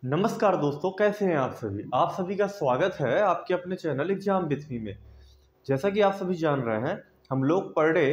नमस्कार दोस्तों, कैसे हैं आप सभी का स्वागत है आपके अपने चैनल एग्जाम विथ मी में। जैसा कि आप सभी जान रहे हैं, हम लोग पर डे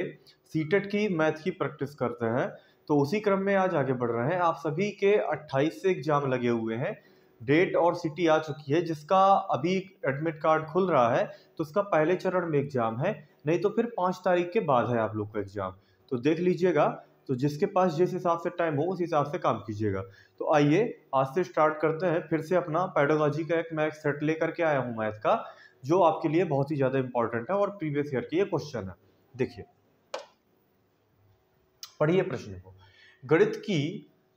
सीटेट की मैथ की प्रैक्टिस करते हैं। तो उसी क्रम में आज आगे बढ़ रहे हैं। आप सभी के 28 से एग्जाम लगे हुए हैं। डेट और सिटी आ चुकी है, जिसका अभी एडमिट कार्ड खुल रहा है तो उसका पहले चरण में एग्जाम है, नहीं तो फिर 5 तारीख के बाद है आप लोग का एग्जाम। तो देख लीजिएगा, तो जिसके पास जिस हिसाब से टाइम हो उस हिसाब से काम कीजिएगा। तो आइए आज से स्टार्ट करते हैं। फिर से अपना पेडागोजी का एक मैं सेट लेकर के आया हूं मैथ का, जो आपके लिए बहुत ही ज्यादा इंपॉर्टेंट है और प्रीवियस ईयर के ये क्वेश्चन है। देखिए, पढ़िए प्रश्न को।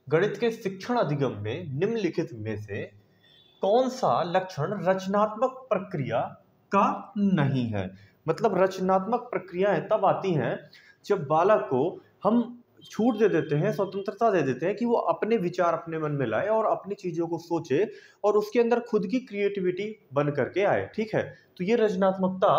गणित के शिक्षण अधिगम में निम्नलिखित में से कौन सा लक्षण रचनात्मक प्रक्रिया का नहीं है। मतलब रचनात्मक प्रक्रियाएं तब आती हैं जब बालक को हम छूट दे देते हैं, स्वतंत्रता दे देते हैं कि वो अपने विचार अपने मन में लाए और अपनी चीजों को सोचे और उसके अंदर खुद की क्रिएटिविटी बन करके आए। ठीक है, तो ये रचनात्मकता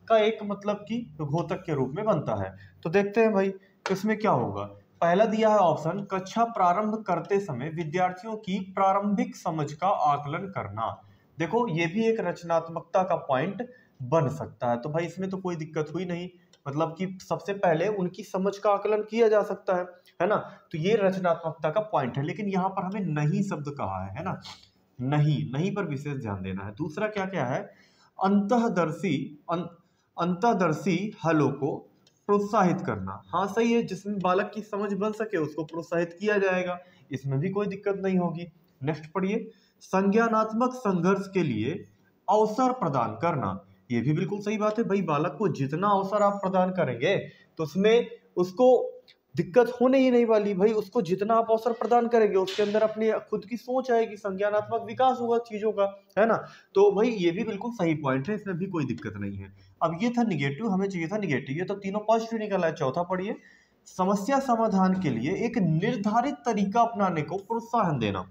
का एक मतलब कि घोतक के रूप में बनता है। तो देखते हैं भाई, इसमें क्या होगा। पहला दिया है ऑप्शन, कक्षा प्रारंभ करते समय विद्यार्थियों की प्रारंभिक समझ का आकलन करना। देखो, ये भी एक रचनात्मकता का पॉइंट बन सकता है। तो भाई इसमें तो कोई दिक्कत हुई नहीं, मतलब कि सबसे पहले उनकी समझ का आकलन किया जा सकता है ना। तो ये रचनात्मकता का पॉइंट है। लेकिन यहाँ पर हमें नहीं शब्द कहा है ना, नहीं नहीं पर विशेष ध्यान देना है। दूसरा क्या क्या है, अंतःदर्शी अंतःदर्शी हलों को प्रोत्साहित करना। हाँ सही है, जिसमें बालक की समझ बन सके उसको प्रोत्साहित किया जाएगा, इसमें भी कोई दिक्कत नहीं होगी। नेक्स्ट पढ़िए, संज्ञानात्मक संघर्ष के लिए अवसर प्रदान करना। ये भी बिल्कुल सही बात है भाई, बालक को जितना अवसर आप प्रदान करेंगे तो उसमें उसको दिक्कत होने ही नहीं वाली। भाई उसको जितना आप अवसर प्रदान करेंगे उसके अंदर अपनी खुद की सोच आएगी, संज्ञानात्मक विकास होगा चीजों का, है ना। तो भाई ये भी बिल्कुल सही पॉइंट है, इसमें भी कोई दिक्कत नहीं है। अब ये था निगेटिव, हमें चाहिए था निगेटिव, ये तो तीनों पॉजिटिव निकला है। चौथा पढ़िए, समस्या समाधान के लिए एक निर्धारित तरीका अपनाने को प्रोत्साहन देना।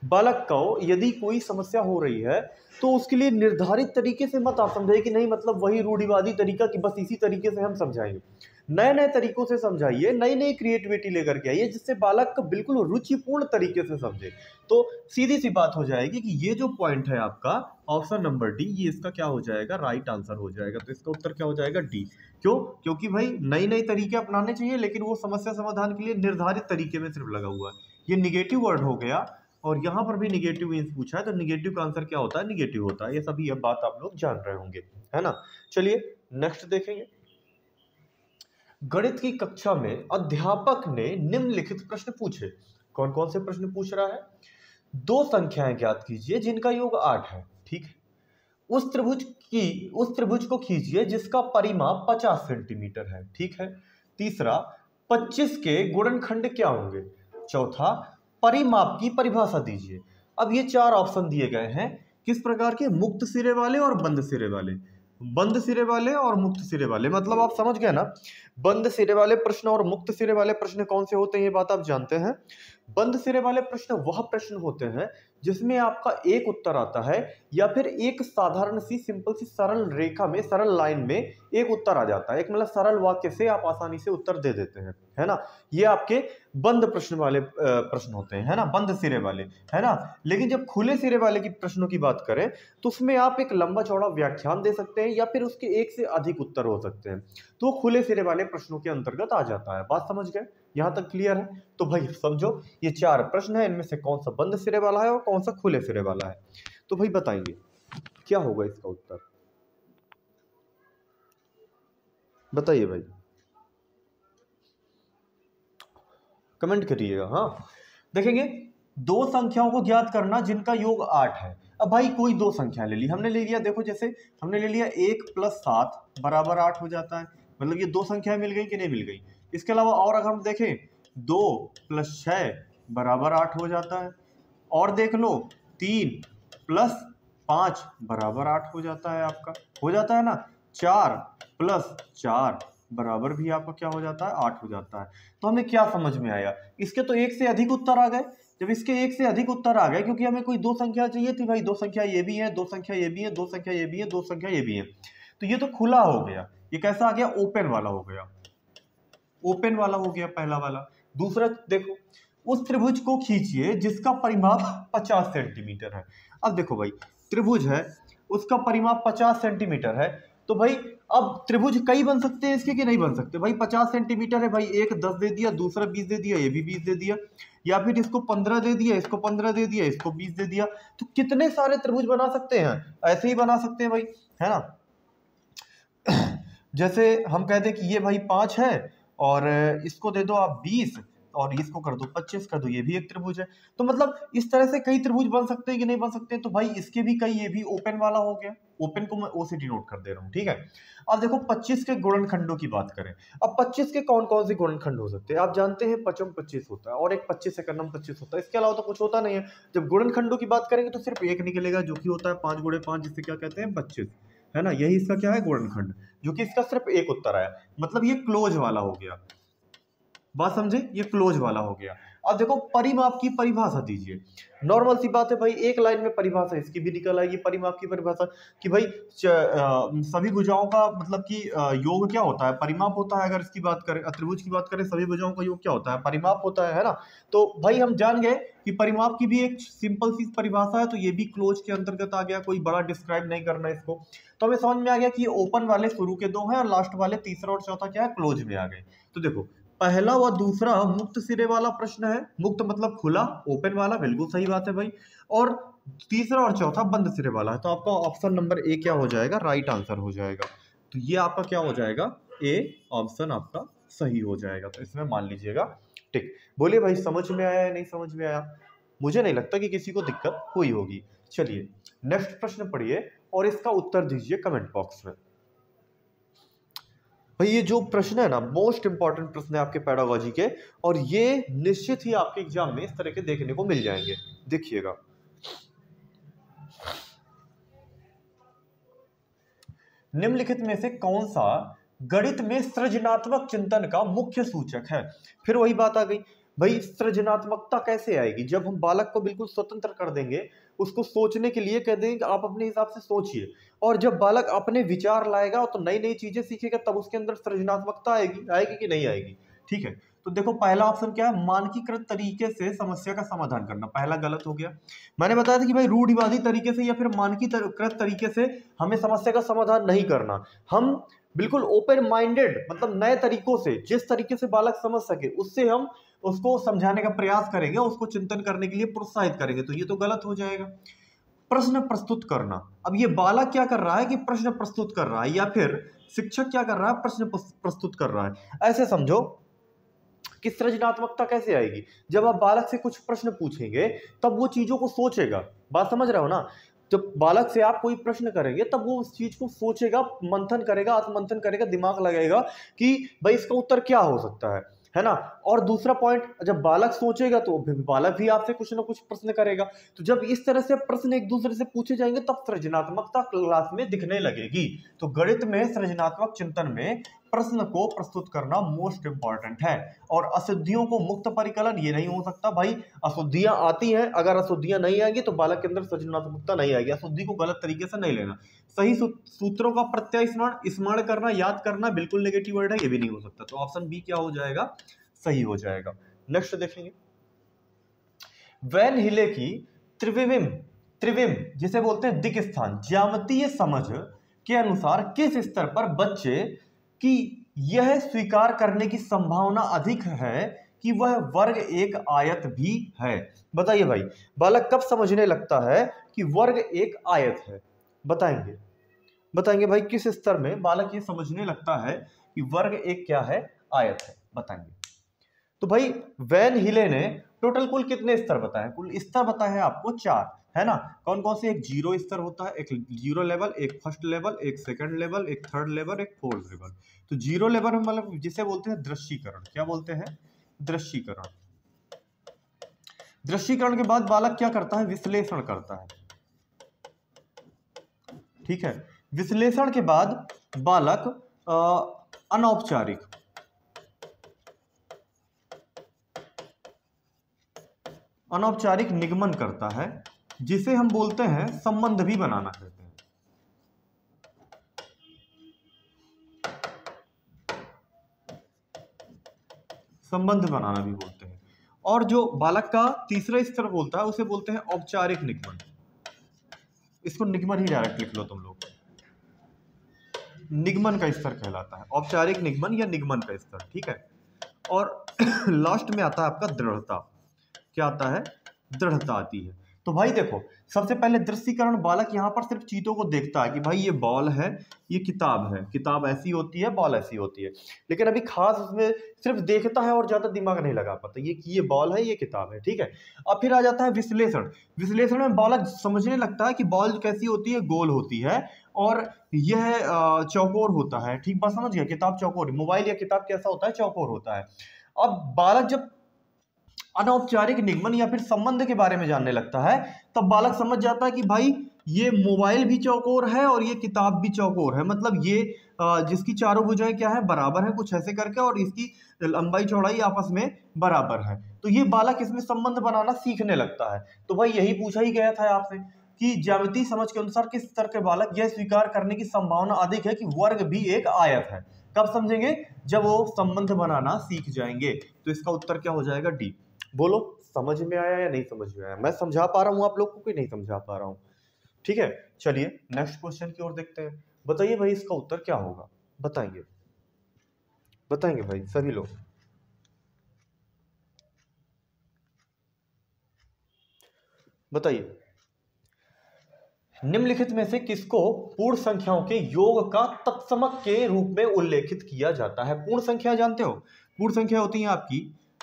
बालक को यदि कोई समस्या हो रही है तो उसके लिए निर्धारित तरीके से मत आप समझाइए कि नहीं, मतलब वही रूढ़िवादी तरीका कि बस इसी तरीके से हम समझाएंगे। नए नए तरीकों से समझाइए, नई नई क्रिएटिविटी लेकर के आइए, जिससे बालक को बिल्कुल रुचिपूर्ण तरीके से समझे। तो सीधी सी बात हो जाएगी कि ये जो पॉइंट है आपका ऑप्शन नंबर डी, ये इसका क्या हो जाएगा, राइट आंसर हो जाएगा। तो इसका उत्तर क्या हो जाएगा, डी। क्यों? क्योंकि भाई नई नई तरीके अपनाने चाहिए, लेकिन वो समस्या समाधान के लिए निर्धारित तरीके में सिर्फ लगा हुआ है। ये निगेटिव वर्ड हो गया, और यहां पर भी निगेटिव मीन्स पूछा है, तो निगेटिव का आंसर क्या होता है, निगेटिव होता है। ये सभी अब बात आप लोग जान रहे होंगे, है ना। चलिए नेक्स्ट देखेंगे। गणित की कक्षा में अध्यापक ने निम्नलिखित प्रश्न पूछे। कौन कौन से प्रश्न पूछ रहा है, दो संख्याएं ज्ञात कीजिए जिनका योग 8 है। ठीक है, उस त्रिभुज को खींचिए जिसका परिमाप 50 सेंटीमीटर है। ठीक है। तीसरा, 25 के गुणनखंड क्या होंगे। चौथा, परिमाप की परिभाषा दीजिए। अब ये चार ऑप्शन दिए गए हैं, किस प्रकार के, मुक्त सिरे वाले और बंद सिरे वाले। बंद सिरे वाले और मुक्त सिरे वाले, मतलब आप समझ गए ना। बंद सिरे वाले प्रश्न और मुक्त सिरे वाले प्रश्न कौन से होते हैं, ये बात आप जानते हैं। बंद सिरे वाले प्रश्न वह प्रश्न होते हैं जिसमें आपका एक उत्तर आता है, या फिर एक साधारण सी सिंपल सी सरल रेखा में, सरल लाइन में एक उत्तर आ जाता है। एक मतलब सरल वाक्य से आप आसानी से उत्तर दे देते हैं, है ना। ये आपके बंद प्रश्न वाले प्रश्न होते हैं, है ना, बंद सिरे वाले, है ना। लेकिन जब खुले सिरे वाले की प्रश्नों की बात करें तो उसमें आप एक लंबा चौड़ा व्याख्यान दे सकते हैं, या फिर उसके एक से अधिक उत्तर हो सकते हैं। तो खुले सिरे वाले प्रश्नों के अंतर्गत आ जाता है। बात समझ गए, यहां तक क्लियर है। तो भाई समझो, ये चार प्रश्न है, इनमें से कौन सा बंद सिरे वाला है और कौन सा खुले सिरे वाला है। तो भाई बताइए क्या होगा इसका उत्तर, बताइए भाई, कमेंट करिएगा। हाँ, देखेंगे, दो संख्याओं को ज्ञात करना जिनका योग 8 है। अब भाई कोई दो संख्या ले ली, हमने ले लिया, देखो जैसे हमने ले लिया 1 + 7 बराबर 8 हो जाता है। मतलब ये दो संख्याएं मिल गई कि नहीं मिल गई। इसके अलावा और अगर हम देखें, 2 + 6 बराबर 8 हो जाता है। और देख लो, 3 + 5 बराबर 8 हो जाता है, आपका हो जाता है ना। 4 + 4 बराबर भी आपका क्या हो जाता है, 8 हो जाता है। तो हमें क्या समझ में आया, इसके तो एक से अधिक उत्तर आ गए। जब इसके एक से अधिक उत्तर आ गए, क्योंकि हमें कोई दो संख्या चाहिए थी भाई, दो संख्या ये भी है, दो संख्या ये भी है, दो संख्या ये भी है, दो संख्या ये भी है। तो ये तो खुला हो गया, ये कैसा आ गया, ओपन वाला हो गया, ओपन वाला हो गया पहला वाला। दूसरा देखो, उस त्रिभुज को खींचिए जिसका परिमाप 50 सेंटीमीटर है। अब देखो भाई, त्रिभुज है, उसका परिमाप 50 सेंटीमीटर है, तो भाई अब त्रिभुज कई बन सकते हैं इसके कि नहीं बन सकते? भाई 50 सेंटीमीटर है, भाई एक 10 दे दिया, दूसरा 20 दे दिया, ये भी 20 दे दिया, या फिर इसको 15 दे दिया, इसको 15 दे दिया, इसको 20 दे दिया, तो कितने सारे त्रिभुज बना सकते हैं? ऐसे ही बना सकते हैं भाई, है ना। जैसे हम कहते हैं कि ये भाई 5 है और इसको दे दो आप 20 और इसको कर दो 25 कर दो, ये भी एक त्रिभुज है। तो मतलब इस तरह से कई त्रिभुज बन सकते हैं कि नहीं बन सकते? तो भाई इसके भी कई, ये भी ओपन वाला हो गया, ओपन को मैं ओसीटी नोट कर दे रहा हूँ, ठीक है। अब देखो 25 के गुणनखंडों की बात करें। अब 25 के कौन कौन से गुणनखंड हो सकते हैं? आप जानते हैं पचम 25 होता है और एक 25 एकनम 25 होता है, इसके अलावा तो कुछ होता नहीं है। जब गुणनखंडों की बात करेंगे तो सिर्फ एक निकलेगा, जो कि होता है 5 गुणे 5, जिसे क्या कहते हैं 25, है ना। यही इसका क्या है, गुणनखंड, जो कि इसका सिर्फ एक उत्तर आया, मतलब ये क्लोज वाला हो गया। बात समझे, ये क्लोज वाला हो गया। अब देखो परिमाप की परिभाषा दीजिए। नॉर्मल सी बात है भाई, एक लाइन में परिभाषा इसकी भी निकल आएगी, परिमाप की परिभाषा कि भाई सभी भुजाओं का मतलब कि योग क्या होता है, परिमाप होता है। अगर इसकी बात करें, त्रिभुज की बात करें, सभी भुजाओं का योग क्या होता है, परिमाप होता है ना। तो भाई हम जान गए कि परिमाप की भी एक सिंपल सी परिभाषा है, तो ये भी क्लोज के अंतर्गत आ गया, कोई बड़ा डिस्क्राइब नहीं करना इसको। तो हमें समझ में आ गया कि ये ओपन वाले शुरू के दो हैं और लास्ट वाले तीसरा और चौथा क्या है, क्लोज में आ गए। तो देखो पहला व दूसरा मुक्त सिरे वाला प्रश्न है, मुक्त मतलब खुला, ओपन वाला, बिल्कुल सही बात है भाई। और तीसरा और चौथा बंद सिरे वाला है, तो आपका ऑप्शन नंबर ए क्या हो जाएगा, राइट आंसर हो जाएगा। तो ये आपका क्या हो जाएगा, ए ऑप्शन आपका सही हो जाएगा। तो इसमें मान लीजिएगा ठीक। बोलिए भाई समझ में आया या नहीं समझ में आया? मुझे नहीं लगता कि किसी को दिक्कत हुई होगी। चलिए नेक्स्ट प्रश्न पढ़िए और इसका उत्तर दीजिए कमेंट बॉक्स में। भाई ये जो प्रश्न है ना, मोस्ट इंपॉर्टेंट प्रश्न है आपके पेडागोजी के, और ये निश्चित ही आपके एग्जाम में इस तरह के देखने को मिल जाएंगे, देखिएगा। निम्नलिखित में से कौन सा गणित में सृजनात्मक चिंतन का मुख्य सूचक है? फिर वही बात आ गई भाई, सृजनात्मकता कैसे आएगी? जब हम बालक को बिल्कुल स्वतंत्र कर देंगे, उसको सोचने के लिए कह देंगे कि आप अपने हिसाब से सोचिए, और जब बालक अपने विचार लाएगा तो नई नई चीजें सीखेगा, तब उसके अंदर सृजनात्मकता आएगी। आएगी कि नहीं आएगी? ठीक है, तो देखो पहला ऑप्शन क्या है, मानकीकृत तरीके से समस्या का समाधान करना। पहला गलत हो गया। मैंने बताया था कि भाई रूढ़िवादी तरीके से या फिर मानकीकृत तरीके से हमें समस्या का समाधान नहीं करना, हम बिल्कुल ओपन माइंडेड मतलब नए तरीकों से, जिस तरीके से बालक समझ सके उससे हम उसको समझाने का प्रयास करेंगे, उसको चिंतन करने के लिए प्रोत्साहित करेंगे। तो ये तो गलत हो जाएगा। प्रश्न प्रस्तुत करना, अब ये बालक क्या कर रहा है कि प्रश्न प्रस्तुत कर रहा है, या फिर शिक्षक क्या कर रहा है, प्रश्न प्रस्तुत कर रहा है। ऐसे समझो कि सृजनात्मकता कैसे आएगी, जब आप बालक से कुछ प्रश्न पूछेंगे तब वो चीजों को सोचेगा। बात समझ रहे हो ना? जब बालक से आप कोई प्रश्न करेंगे तब वो उस चीज को सोचेगा, मंथन करेगा, आत्मंथन करेगा, दिमाग लगाएगा कि भाई इसका उत्तर क्या हो सकता है ना। और दूसरा पॉइंट, जब बालक सोचेगा तो बालक भी आपसे कुछ ना कुछ प्रश्न करेगा। तो जब इस तरह से प्रश्न एक दूसरे से पूछे जाएंगे तब सृजनात्मकता क्लास में दिखने लगेगी। तो गणित में सृजनात्मक चिंतन में प्रश्न को प्रस्तुत करना मोस्ट इंपॉर्टेंट है। और अशुद्धियों को मुक्त परिकलन ये नहीं हो सकता भाई, अशुद्धियां आती हैं, अगर अशुद्धियां नहीं आएंगी तो बालक के अंदर सृजनात्मकता नहीं आएगी। अशुद्धि को गलत तरीके से नहीं लेना। सही सूत्रों का प्रत्यय स्मरण करना, याद करना बिल्कुल नेगेटिव वर्ड है, ये भी नहीं हो सकता। तो ऑप्शन बी क्या हो जाएगा, सही हो जाएगा। नेक्स्ट देखेंगे, वैन हिले की त्रिविम त्रिविम जिसे बोलते हैं दिक् स्थान ज्यामितीय समझ के अनुसार किस स्तर पर बच्चे की यह स्वीकार करने की संभावना अधिक है कि वह वर्ग एक आयत भी है? बताइए भाई, बालक कब समझने लगता है कि वर्ग एक आयत है? बताएंगे बताएंगे भाई, किस स्तर में बालक ये समझने लगता है कि वर्ग एक क्या है, आयत है? बताएंगे। तो भाई वैन हिले ने टोटल कुल कितने स्तर बताए? कुल स्तर बताए हैं आपको 4, है ना। कौन कौन से? एक जीरो स्तर होता है, एक जीरो लेवल, एक फर्स्ट लेवल, एक सेकंड लेवल, एक थर्ड लेवल, एक फोर्थ लेवल। तो जीरो लेवल मतलब जिसे बोलते हैं दृश्यीकरण। क्या बोलते हैं? दृश्यीकरण। दृश्यीकरण के बाद बालक क्या करता है? विश्लेषण करता है। ठीक है, विश्लेषण के बाद बालक अनौपचारिक निगमन करता है, जिसे हम बोलते हैं संबंध भी बनाना कहते हैं। संबंध बनाना भी बोलते हैं। और जो बालक का तीसरा स्तर बोलता है उसे बोलते हैं औपचारिक निगमन। इसको निगमन ही डायरेक्ट लिख लो तुम लोग, निगमन का स्तर कहलाता है, औपचारिक निगमन या निगमन का स्तर, ठीक है। और लास्ट में आता है आपका दृढ़ता। क्या आता है? दृढ़ता आती है। तो भाई देखो, सबसे पहले दृश्यीकरण, बालक यहाँ पर सिर्फ चीजों को देखता है कि भाई ये बॉल है, ये किताब है, किताब ऐसी होती है, बॉल ऐसी होती है, लेकिन अभी खास उसमें सिर्फ देखता है और ज्यादा दिमाग नहीं लगा पाता ये कि ये बॉल है, ये किताब है, ठीक है। अब फिर आ जाता है विश्लेषण। विश्लेषण में बालक समझने लगता है कि बॉल कैसी होती है, गोल होती है, और यह चौकोर होता है, ठीक बात समझ गया, किताब चौकोर, मोबाइल या किताब कैसा होता है, चौकोर होता है। अब बालक जब अनौपचारिक निगमन या फिर संबंध के बारे में जानने लगता है, तब बालक समझ जाता है कि भाई ये मोबाइल भी चौकोर है और ये किताब भी चौकोर है, मतलब ये जिसकी चारों भुजाएं क्या है, बराबर है, कुछ ऐसे करके, और इसकी लंबाई चौड़ाई आपस में बराबर है। तो ये बालक इसमें संबंध बनाना सीखने लगता है। तो भाई यही पूछा ही गया था आपसे कि ज्यामितीय समझ के अनुसार किस स्तर के बालक यह स्वीकार करने की संभावना अधिक है कि वर्ग भी एक आयत है। कब समझेंगे? जब वो संबंध बनाना सीख जाएंगे। तो इसका उत्तर क्या हो जाएगा? डी। बोलो, समझ में आया या नहीं समझ में आया? मैं समझा पा रहा हूं आप लोग को कि नहीं समझा पा रहा हूं? ठीक है, चलिए नेक्स्ट क्वेश्चन की ओर देखते हैं। बताइए भाई इसका उत्तर क्या होगा? बताएंगे, बताएंगे भाई सभी लोग, बताइए। निम्नलिखित में से किसको पूर्ण संख्याओं के योग का तत्समक के रूप में उल्लेखित किया जाता है? पूर्ण संख्या जानते हो? पूर्ण संख्या होती है आपकी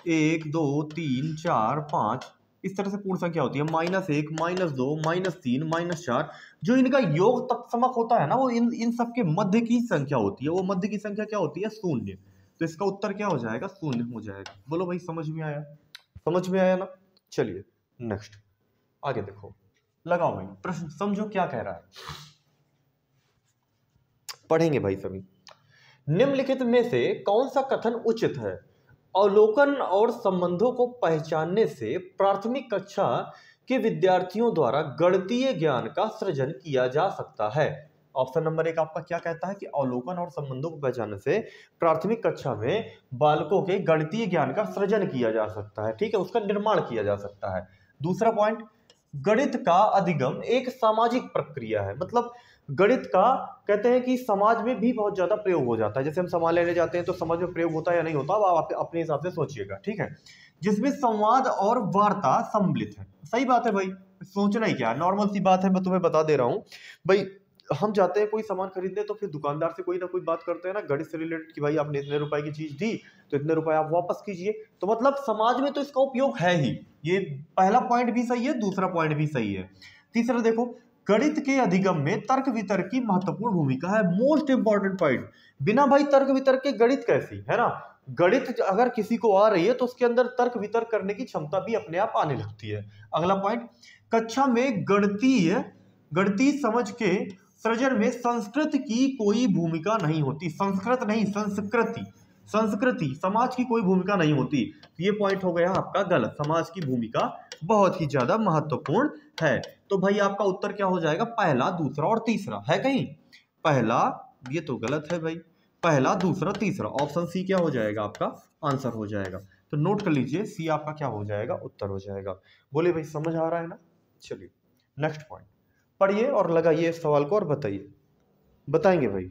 1 2 3 4 5, इस तरह से पूर्ण संख्या होती है, -1 -2 -3 -4। जो इनका योग तत्समक होता है ना, वो इन सब के मध्य की संख्या होती है। वो मध्य की संख्या क्या होती है? शून्य। तो इसका उत्तर क्या हो जाएगा? शून्य हो जाएगा। बोलो भाई, समझ में आया? समझ में आया ना? चलिए नेक्स्ट आगे देखो, लगाओ भाई प्रश्न, समझो क्या कह रहा है, पढ़ेंगे भाई सभी। निम्नलिखित में से कौन सा कथन उचित है? अवलोकन और संबंधों को पहचानने से प्राथमिक कक्षा के विद्यार्थियों द्वारा गणितीय ज्ञान का सृजन किया जा सकता है। ऑप्शन नंबर 1 आपका क्या कहता है कि अवलोकन और संबंधों को पहचानने से प्राथमिक कक्षा में बालकों के गणितीय ज्ञान का सृजन किया जा सकता है, ठीक है, उसका निर्माण किया जा सकता है। दूसरा पॉइंट, गणित का अधिगम एक सामाजिक प्रक्रिया है। मतलब गणित का कहते हैं कि समाज में भी बहुत ज्यादा प्रयोग हो जाता है। जैसे हम सामान लेने जाते हैं तो समाज में प्रयोग होता है या नहीं होता, अब आप अपने हिसाब से सोचिएगा, ठीक है। जिसमें संवाद और वार्ता सम्मिलित है। सही बात है भाई, सोचना ही क्या है, नॉर्मल सी बात है, मैं तुम्हें बता दे रहा हूँ भाई। हम जाते हैं कोई सामान खरीदने तो फिर दुकानदार से कोई ना कोई बात करते हैं ना गणित से रिलेटेड कि भाई आपने इतने रुपए की चीज दी तो इतने रुपए आप वापस कीजिए। तो मतलब समाज में तो इसका उपयोग है ही। ये पहला पॉइंट भी सही है, दूसरा पॉइंट भी सही है। तीसरा देखो, गणित के अधिगम में तर्क वितर्क की महत्वपूर्ण भूमिका है। मोस्ट इंपॉर्टेंट पॉइंट, बिना भाई तर्क वितर्क के गणित कैसी है ना। गणित अगर किसी को आ रही है तो उसके अंदर तर्क वितर्क करने की क्षमता भी अपने आप आने लगती है। अगला पॉइंट, कक्षा में गणितीय समझ के सृजन में संस्कृत की कोई भूमिका नहीं होती। संस्कृत नहीं, संस्कृति, समाज की कोई भूमिका नहीं होती। ये पॉइंट हो गया आपका गलत। समाज की भूमिका बहुत ही ज्यादा महत्वपूर्ण है। तो भाई आपका उत्तर क्या हो जाएगा? पहला, दूसरा और तीसरा है कहीं? पहला, ये तो गलत है भाई, पहला, दूसरा, तीसरा, ऑप्शन सी क्या हो जाएगा? आपका आंसर हो जाएगा। तो नोट कर लीजिए, सी आपका क्या हो जाएगा? उत्तर हो जाएगा। बोले भाई समझ आ रहा है ना? चलिए नेक्स्ट पॉइंट पढ़िए और लगाइए इस सवाल को और बताइए, बताएंगे भाई।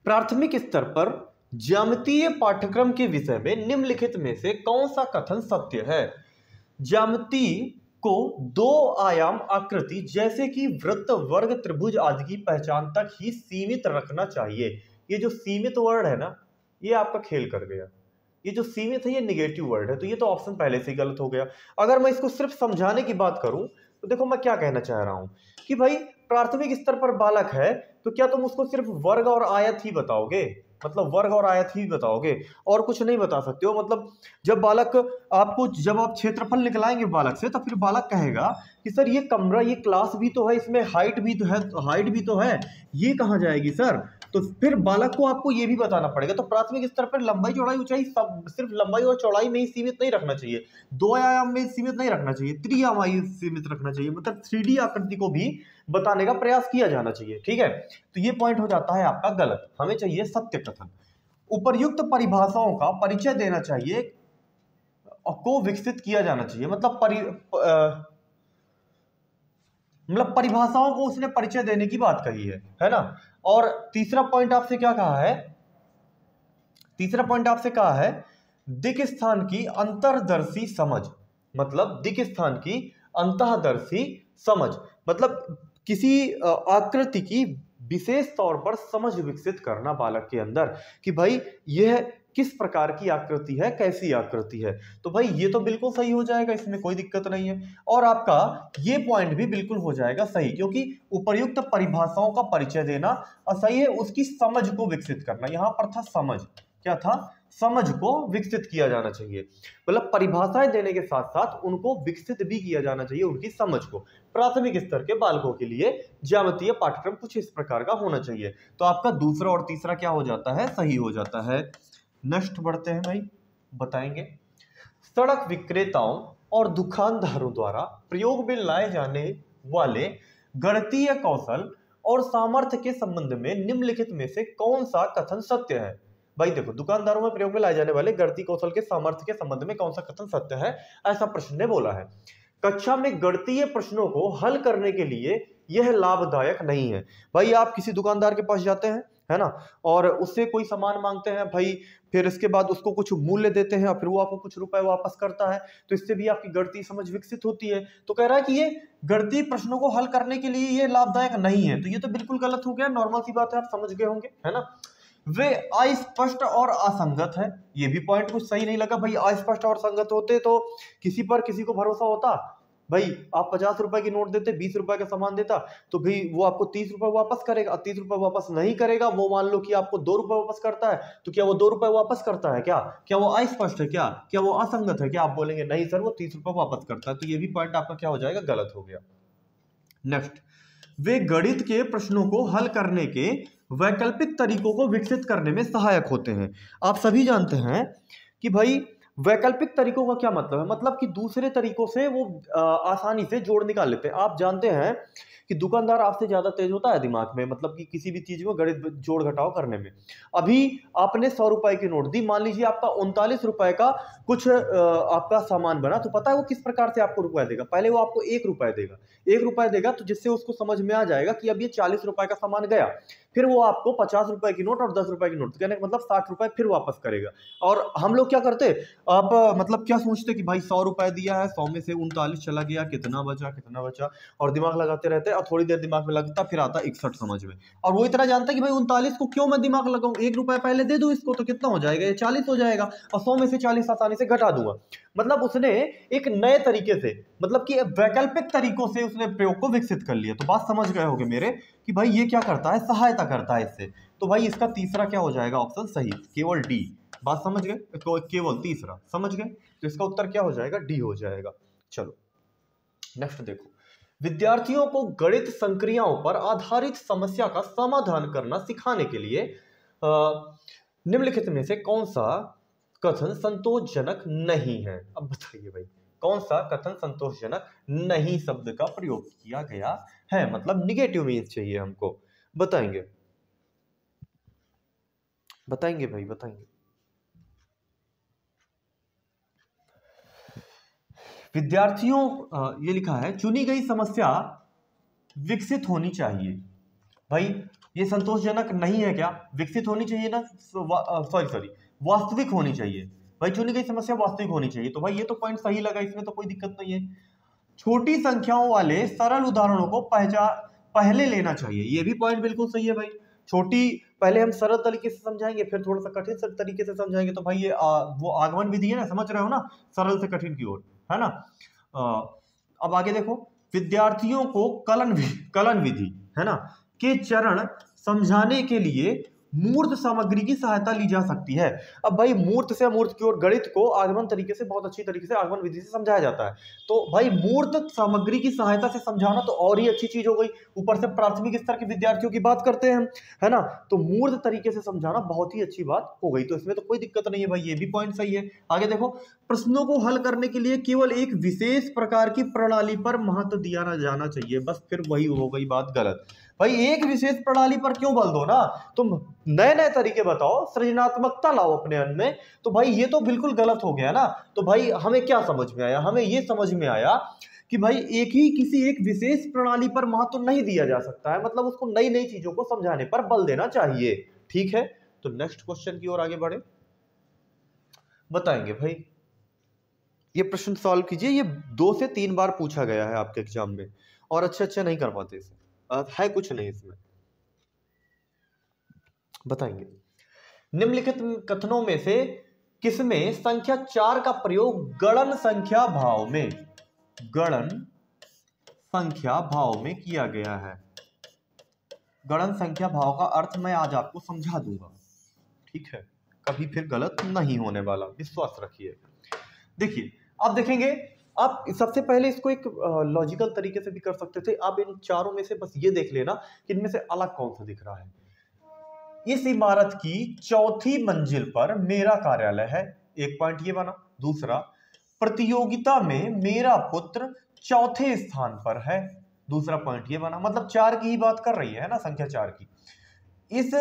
प्राथमिक स्तर पर ज्यामितीय पाठ्यक्रम के विषय में निम्नलिखित में से कौन सा कथन सत्य है? ज्यामिति को दो आयाम आकृति जैसे कि वृत्त, वर्ग, त्रिभुज आदि की पहचान तक ही सीमित रखना चाहिए। ये जो सीमित वर्ड है ना, ये आपका खेल कर गया। ये जो सीमित है ये निगेटिव वर्ड है, तो ये तो ऑप्शन पहले से ही गलत हो गया। अगर मैं इसको सिर्फ समझाने की बात करूं तो देखो मैं क्या कहना चाह रहा हूं कि भाई प्राथमिक स्तर पर बालक है तो क्या तुम उसको सिर्फ वर्ग और आयत ही बताओगे? मतलब वर्ग और आयत ही बताओगे और कुछ नहीं बता सकते हो? मतलब जब आप क्षेत्रफल निकलाएंगे बालक से तो फिर बालक कहेगा कि सर ये कमरा, ये क्लास भी तो है, इसमें हाइट भी तो है, ये कहाँ जाएगी सर? तो फिर बालक को आपको ये भी बताना पड़ेगा। तो प्राथमिक स्तर पर लंबाई चौड़ाई ऊंचाई सब सिर्फ लंबाई और चौड़ाई में ही सीमित नहीं रखना चाहिए, 2 आयाम में सीमित नहीं रखना चाहिए, त्रिआयामी सीमित रखना चाहिए, मतलब 3D आकृति को भी बताने का प्रयास किया जाना चाहिए। ठीक है, तो ये पॉइंट हो जाता है आपका गलत। हमें चाहिए सत्य कथन। उपर्युक्त परिभाषाओं का परिचय देना चाहिए को विकसित किया जाना चाहिए, मतलब परिभाषाओं को उसने परिचय देने की बात कही है ना। और तीसरा पॉइंट आपसे क्या कहा है, तीसरा पॉइंट आपसे कहा है दिक् स्थान की अंतर्दर्शी समझ, मतलब दिक् स्थान की अंतःदर्शी समझ, मतलब किसी आकृति की विशेष तौर पर समझ विकसित करना बालक के अंदर कि भाई यह किस प्रकार की आकृति है, कैसी आकृति है। तो भाई ये तो बिल्कुल सही हो जाएगा, इसमें कोई दिक्कत नहीं है। और आपका ये पॉइंट भी बिल्कुल हो जाएगा सही, क्योंकि उपर्युक्त परिभाषाओं का परिचय देना और सही है, उसकी समझ को विकसित करना। यहां पर था समझ, क्या था, समझ को विकसित किया जाना चाहिए, मतलब परिभाषाएं देने के साथ साथ उनको विकसित भी किया जाना चाहिए, उनकी समझ को। प्राथमिक स्तर के बालकों के लिए ज्यामितीय पाठ्यक्रम कुछ इस प्रकार का होना चाहिए। तो आपका दूसरा और तीसरा क्या हो जाता है, सही हो जाता है। नेक्स्ट बढ़ते हैं भाई, बताएंगे सड़क विक्रेताओं और दुकानदारों द्वारा प्रयोग में लाए जाने वाले गणितीय कौशल और सामर्थ्य के संबंध में निम्नलिखित में से कौन सा कथन सत्य है। भाई देखो, दुकानदारों में प्रयोग में लाए जाने वाले गणितीय कौशल के सामर्थ्य के संबंध में कौन सा कथन सत्य है, ऐसा प्रश्न ने बोला है। कक्षा में गणितीय प्रश्नों को हल करने के लिए यह लाभदायक नहीं है। भाई आप किसी दुकानदार के पास जाते हैं, है ना, और उससे कोई सामान मांगते हैं भाई, फिर इसके बाद उसको कुछ मूल्य देते हैं और फिर वो आपको कुछ रुपए वापस करता है, तो इससे भी आपकी गणितीय समझ विकसित होती है। तो कह रहा है कि ये गणितीय प्रश्नों को हल करने के लिए ये लाभदायक नहीं है, तो ये तो बिल्कुल गलत हो गया, नॉर्मल सी बात है, आप समझ गए होंगे, है ना। वे अस्पष्ट और असंगत है, ये भी पॉइंट कुछ सही नहीं लगा भाई। अस्पष्ट और संगत होते तो किसी पर किसी को भरोसा होता भाई। आप 50 रुपए की नोट देते, 20 रुपए का सामान देता, तो भाई वो आपको 30 रुपए वापस करेगा, 30 रुपए वापस नहीं करेगा, वो मान लो कि आपको 2 रुपए वापस करता है, तो क्या वो 2 रुपए वापस करता है, क्या वो अस्पष्ट है, क्या वो असंगत है? क्या आप बोलेंगे नहीं सर वो 30 रुपए वापस करता है, तो ये भी पॉइंट आपका क्या हो जाएगा, गलत हो गया। नेक्स्ट, वे गणित के प्रश्नों को हल करने के वैकल्पिक तरीकों को विकसित करने में सहायक होते हैं। आप सभी जानते हैं कि भाई वैकल्पिक तरीकों का क्या मतलब है, मतलब कि दूसरे तरीकों से वो आसानी से जोड़ निकाल लेते हैं। आप जानते हैं कि दुकानदार आपसे ज्यादा तेज होता है दिमाग में, मतलब कि किसी भी चीज में गणित जोड़ घटाव करने में। अभी आपने 100 रुपए की नोट दी, मान लीजिए आपका 39 रुपए का कुछ आपका सामान बना, तो पता है वो किस प्रकार से आपको रुपए देगा। पहले वो आपको 1 रुपए देगा, 1 रुपए देगा, तो जिससे उसको समझ में आ जाएगा कि अब ये 40 रुपए का सामान गया, फिर वो आपको 50 रुपए की नोट और 10 रुपए की नोट, कहने का मतलब 60 रुपए फिर वापस करेगा। और हम लोग क्या करते, आप मतलब क्या सोचते कि भाई 100 रुपए दिया है, 100 में से 39 चला गया, कितना बचा, और दिमाग लगाते रहते हैं, और थोड़ी देर दिमाग में लगता, फिर आता 61 समझ में, और वो इतना जानता है कि भाई 39 को क्यों मैं दिमाग लगाऊं, 1 रुपए पहले दे दूं इसको, तो कितना हो जाएगा, ये 40 हो जाएगा, और 100 में से 40 आसानी से घटा दूंगा। मतलब उसने एक नए तरीके से, मतलब कि वैकल्पिक तरीकों से उसने प्रयोग को विकसित कर लिया। तो बात समझ गए होगे मेरे कि भाई ये क्या करता है, सहायता करता है इससे। तो भाई इसका तीसरा क्या हो जाएगा ऑप्शन सही, केवल डी। बात समझ गए, केवल तीसरा समझ गए, तो इसका उत्तर क्या हो जाएगा, डी हो जाएगा। चलो नेक्स्ट देखो, विद्यार्थियों को गणित संक्रियाओं पर आधारित समस्या का समाधान करना सिखाने के लिए निम्नलिखित में से कौन सा कथन संतोषजनक नहीं है। अब बताइए भाई, कौन सा कथन संतोषजनक नहीं शब्द का प्रयोग किया गया है, मतलब निगेटिव मीन्स चाहिए हमको, बताएंगे भाई, बताएंगे। विद्यार्थियों, ये लिखा है चुनी गई समस्या विकसित होनी चाहिए। भाई ये संतोषजनक नहीं है, क्या विकसित होनी चाहिए ना, सॉरी वास्तविक होनी चाहिए। भाई चुनी गई समस्या वास्तविक होनी चाहिए, तो भाई ये तो पॉइंट सही लगा, इसमें तो कोई दिक्कत नहीं है। छोटी संख्याओं वाले सरल उदाहरणों को पहले लेना चाहिए, ये भी पॉइंट बिल्कुल सही है भाई। छोटी पहले हम सरल तरीके से समझाएंगे, फिर थोड़ा सा कठिन तरीके से समझाएंगे, तो भाई ये वो आगमन विधि है ना, समझ रहे हो ना, सरल से कठिन की ओर, है ना। अब आगे देखो, विद्यार्थियों को कलन विधि, है ना, के चरण समझाने के लिए मूर्त सामग्री की सहायता ली जा सकती है। अब भाई मूर्त से अमूर्त की ओर गणित को आगमन तरीके से बहुत अच्छी तरीके से आगमन विधि से समझाया जाता है। तो भाई मूर्त सामग्री की सहायता से समझाना तो और ही अच्छी चीज हो गई, ऊपर से प्राथमिक स्तर के विद्यार्थियों की बात करते हैं, है ना, तो मूर्त तरीके से समझाना बहुत ही अच्छी बात हो गई, तो इसमें तो कोई दिक्कत नहीं है भाई, ये भी पॉइंट सही है। आगे देखो, प्रश्नों को हल करने के लिए केवल एक विशेष प्रकार की प्रणाली पर महत्व दिया ना जाना चाहिए, बस फिर वही हो गई बात गलत। भाई एक विशेष प्रणाली पर क्यों बल दो ना, तुम नए नए तरीके बताओ, सृजनात्मकता लाओ अपने अन्न में, तो भाई ये तो बिल्कुल गलत हो गया ना। तो भाई हमें क्या समझ में आया, हमें ये समझ में आया कि भाई एक ही किसी एक विशेष प्रणाली पर महत्व नहीं दिया जा सकता है, मतलब उसको नई नई चीजों को समझाने पर बल देना चाहिए। ठीक है, तो नेक्स्ट क्वेश्चन की ओर आगे बढ़े, बताएंगे भाई ये प्रश्न सॉल्व कीजिए, ये 2 से 3 बार पूछा गया है आपके एग्जाम में और अच्छे नहीं कर पाते इसे, है कुछ नहीं इसमें, बताएंगे। निम्नलिखित कथनों में से किसमें संख्या 4 का प्रयोग गणन संख्या भाव में, गणन संख्या भाव में किया गया है? गणन संख्या भाव का अर्थ मैं आज आपको समझा दूंगा, ठीक है, कभी फिर गलत नहीं होने वाला, विश्वास रखिए। देखिए आप देखेंगे, आप सबसे पहले इसको एक लॉजिकल तरीके से भी कर सकते थे, आप इन चारों में से बस ये देख लेना कि इनमें से अलग कौन सा दिख रहा है। इस इमारत की 4थी मंजिल पर मेरा कार्यालय है, एक पॉइंट ये बना। दूसरा, प्रतियोगिता में मेरा पुत्र 4थे स्थान पर है, दूसरा पॉइंट ये बना, मतलब 4 की ही बात कर रही है ना, संख्या 4 की। इस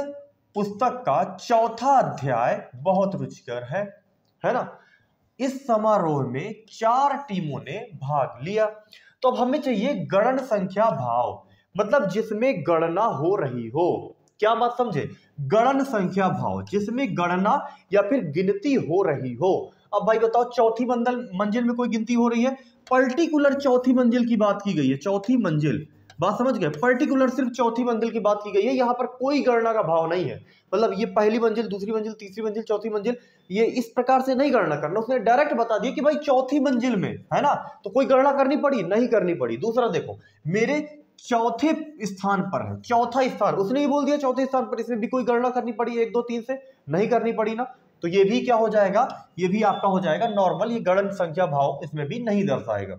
पुस्तक का 4था अध्याय बहुत रुचिकर है ना। इस समारोह में 4 टीमों ने भाग लिया। तो अब हमें चाहिए गणन संख्या भाव, मतलब जिसमें गणना हो रही हो, क्या बात समझे, गणन संख्या भाव जिसमें गणना या फिर गिनती हो रही हो। अब भाई बताओ, 4थी मंजिल में कोई गिनती हो रही है, पर्टिकुलर 4थी मंजिल की बात की गई है, 4थी मंजिल, बात समझ गए, पर्टिकुलर सिर्फ 4थी मंजिल की बात की गई है, यहां पर कोई गणना का भाव नहीं है, मतलब ये पहली मंजिल, दूसरी मंजिल, तीसरी मंजिल, चौथी मंजिल, ये इस प्रकार से नहीं गणना करना, उसने डायरेक्ट बता दिया कि भाई 4थी मंजिल में है ना, तो कोई गणना करनी पड़ी नहीं करनी पड़ी। दूसरा देखो, मेरे 4थे स्थान पर है, 4था स्थान, उसने ही बोल दिया 4थे स्थान पर, इसमें भी कोई गणना करनी पड़ी 1 2 3 से, नहीं करनी पड़ी ना, तो ये भी क्या हो जाएगा, ये भी आपका हो जाएगा नॉर्मल, ये गणन संख्या भाव इसमें भी नहीं दर्शाएगा।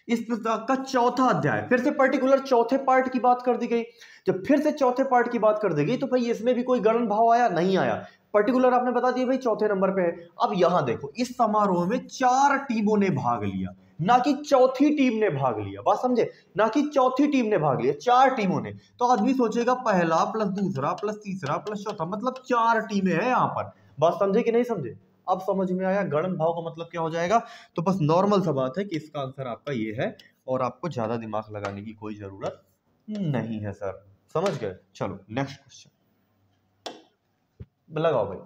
इस पुस्तक का 4था अध्याय, फिर से पर्टिकुलर 4थे पार्ट की बात कर दी गई, जब फिर से 4थे पार्ट की बात कर दी गई तो भाई इसमें भी कोई गणन भाव आया नहीं आया, पर्टिकुलर आपने बता दिया भाई 4थे नंबर पे है। अब यहां देखो, इस समारोह में 4 टीमों ने भाग लिया, ना कि 4थी टीम ने भाग लिया, बात समझे, ना कि 4थी टीम ने भाग लिया, 4 टीमों ने। तो आदमी सोचेगा पहला प्लस दूसरा प्लस तीसरा प्लस चौथा, मतलब 4 टीमें हैं यहां पर, बात समझे कि नहीं समझे, अब समझ में आया गणन भाव का मतलब क्या हो जाएगा। तो बस नॉर्मल सा बात है कि इसका आंसर आपका ये है और आपको ज्यादा दिमाग लगाने की कोई जरूरत नहीं है सर, समझ गए। चलो नेक्स्ट क्वेश्चन लगाओ भाई।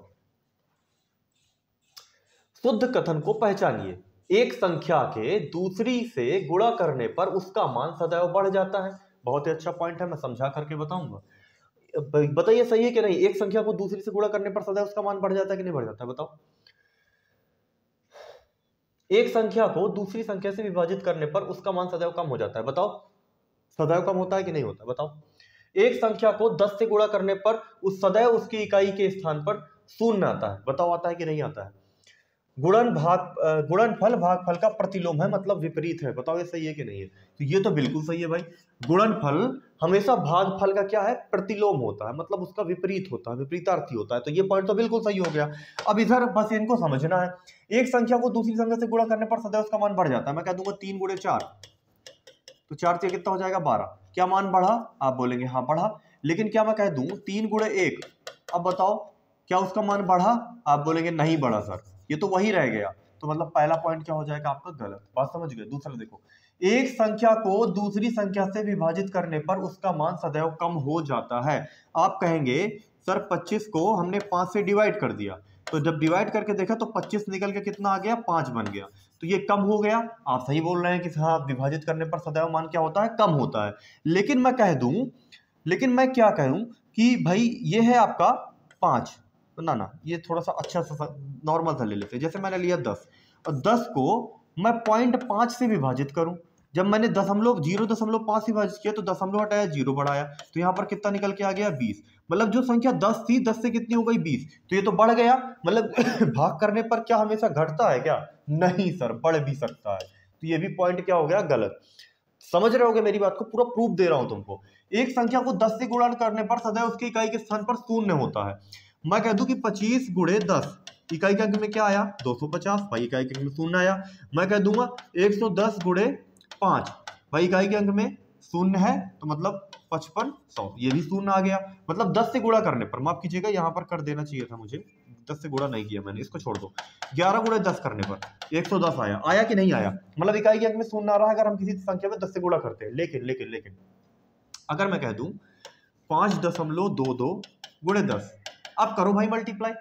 शुद्ध कथन को पहचानिए, एक संख्या के दूसरी से गुणा करने पर उसका मान सदैव बढ़ जाता है। बहुत ही अच्छा पॉइंट है, मैं समझा करके बताऊंगा, बताइए सही है कि नहीं, एक संख्या को दूसरी से गुणा करने पर सदैव उसका मान बढ़ जाता है कि नहीं बढ़ जाता है, बताओ। एक संख्या को दूसरी संख्या से विभाजित करने पर उसका मान सदैव कम हो जाता है, बताओ, सदैव कम होता है कि नहीं होता, बताओ। एक संख्या को 10 से गुणा करने पर उस सदैव उसकी इकाई के स्थान पर शून्य आता है, बताओ आता है कि नहीं आता है। गुणनफल भागफल का प्रतिलोम है, मतलब विपरीत है, बताओ ये सही है कि नहीं है। तो ये तो बिल्कुल सही है भाई, गुणनफल हमेशा भागफल का क्या है, प्रतिलोम होता है, मतलब उसका विपरीत होता है, विपरीतार्थी होता है, तो ये पॉइंट तो बिल्कुल सही हो गया। अब इधर बस इनको समझना है, एक संख्या को दूसरी संख्या से गुणा करने पर सदैव उसका मान बढ़ जाता है, मैं कह दूंगा 3 गुणे 4, तो 4 से कितना हो जाएगा 12, क्या मान बढ़ा, आप बोलेंगे हाँ बढ़ा, लेकिन क्या मैं कह दूं 3 गुणे 1, अब बताओ क्या उसका मान बढ़ा, आप बोलेंगे नहीं बढ़ा सर, ये तो वही रह गया, तो मतलब पहला पॉइंट क्या हो जाएगा आपका गलत, बात समझ गए। दूसरा देखो, एक संख्या को दूसरी संख्या से विभाजित करने पर उसका मान सदैव कम हो जाता है। आप कहेंगे सर 25 को हमने 5 से डिवाइड कर दिया, तो जब डिवाइड करके देखा तो 25 निकल के कितना आ गया, 5 बन गया, तो ये कम हो गया। आप सही बोल रहे हैं कि हाँ विभाजित करने पर सदैव मान क्या होता है, कम होता है, लेकिन मैं क्या कहूं कि भाई ये है आपका 5, तो ना ये थोड़ा सा अच्छा सा नॉर्मल सा ले लेते हैं, जैसे मैंने लिया 10 और 10 को मैं 0.5 से विभाजित करूं, जब मैंने 0.5 से विभाजित किया तो दशमलव हटाया, 0 बढ़ाया, तो यहाँ पर कितना निकल के आ गया 20। मतलब जो संख्या 10 थी, 10 से कितनी हो गई 20, तो ये तो बढ़ गया। मतलब भाग करने पर क्या हमेशा घटता है क्या? नहीं सर, बढ़ भी सकता है। तो ये भी पॉइंट क्या हो गया, गलत। समझ रहे होगे मेरी बात को, पूरा प्रूफ दे रहा हूं तुमको। एक संख्या को 10 से गुणा करने पर सदैव उसकी इकाई के स्थान पर शून्य होता है। मैं कह दूं कि 25 गुणे 10, इकाई के अंक में क्या आया 250, भाई इकाई के अंक में शून्य आया। मैं कह दूंगा 110 गुणे 5, भाई इकाई के अंक में शून्य है, तो मतलब 5500, ये भी शून्य आ गया। मतलब 10 से गुणा करने पर, माफ कीजिएगा यहाँ पर कर देना चाहिए था मुझे, 10 से गुणा नहीं किया मैंने, इसको छोड़ दो। 11 गुणे 10 करने पर 110 आया। आया कि नहीं आया? मतलब इकाई के अंक में शून्य आ रहा है अगर हम किसी संख्या में 10 से गुणा करते हैं। लेकिन लेकिन लेकिन अगर मैं कह दूं 5.22 गुणे 10, अब करो भाई मल्टीप्लाई,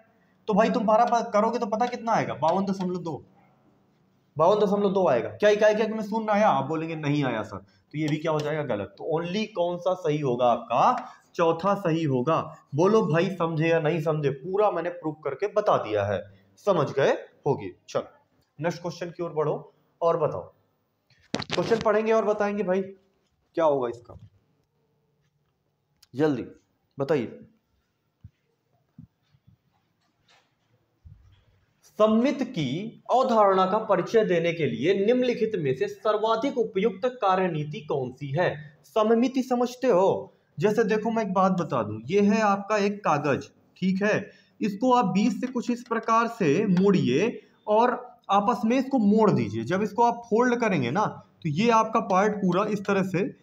तो भाई तुम्हारा करोगे तो पता कितना आएगा, 52.2 आएगा। क्या इकाई के अंक में शून्य आया? आप बोलेंगे नहीं आया सर, तो ये भी क्या हो जाएगा, गलत। तो ओनली कौन सा सही होगा आपका? चौथा सही होगा। बोलो भाई समझे या नहीं समझे? पूरा मैंने प्रूफ करके बता दिया है, समझ गए होगी। चलो नेक्स्ट क्वेश्चन की ओर बढ़ो और बताओ। क्वेश्चन पढ़ेंगे और बताएंगे भाई क्या होगा इसका, जल्दी बताइए। सममित की अवधारणा का परिचय देने के लिए निम्नलिखित में से सर्वाधिक उपयुक्त कार्यनीति कौन सी है? सममिति समझते हो? जैसे देखो मैं एक बात बता दूं, ये है आपका एक कागज, ठीक है, इसको आप बीच से कुछ इस प्रकार से मोड़िए और आपस में इसको मोड़ दीजिए। जब इसको आप फोल्ड करेंगे ना, तो ये आपका पार्ट पूरा इस तरह से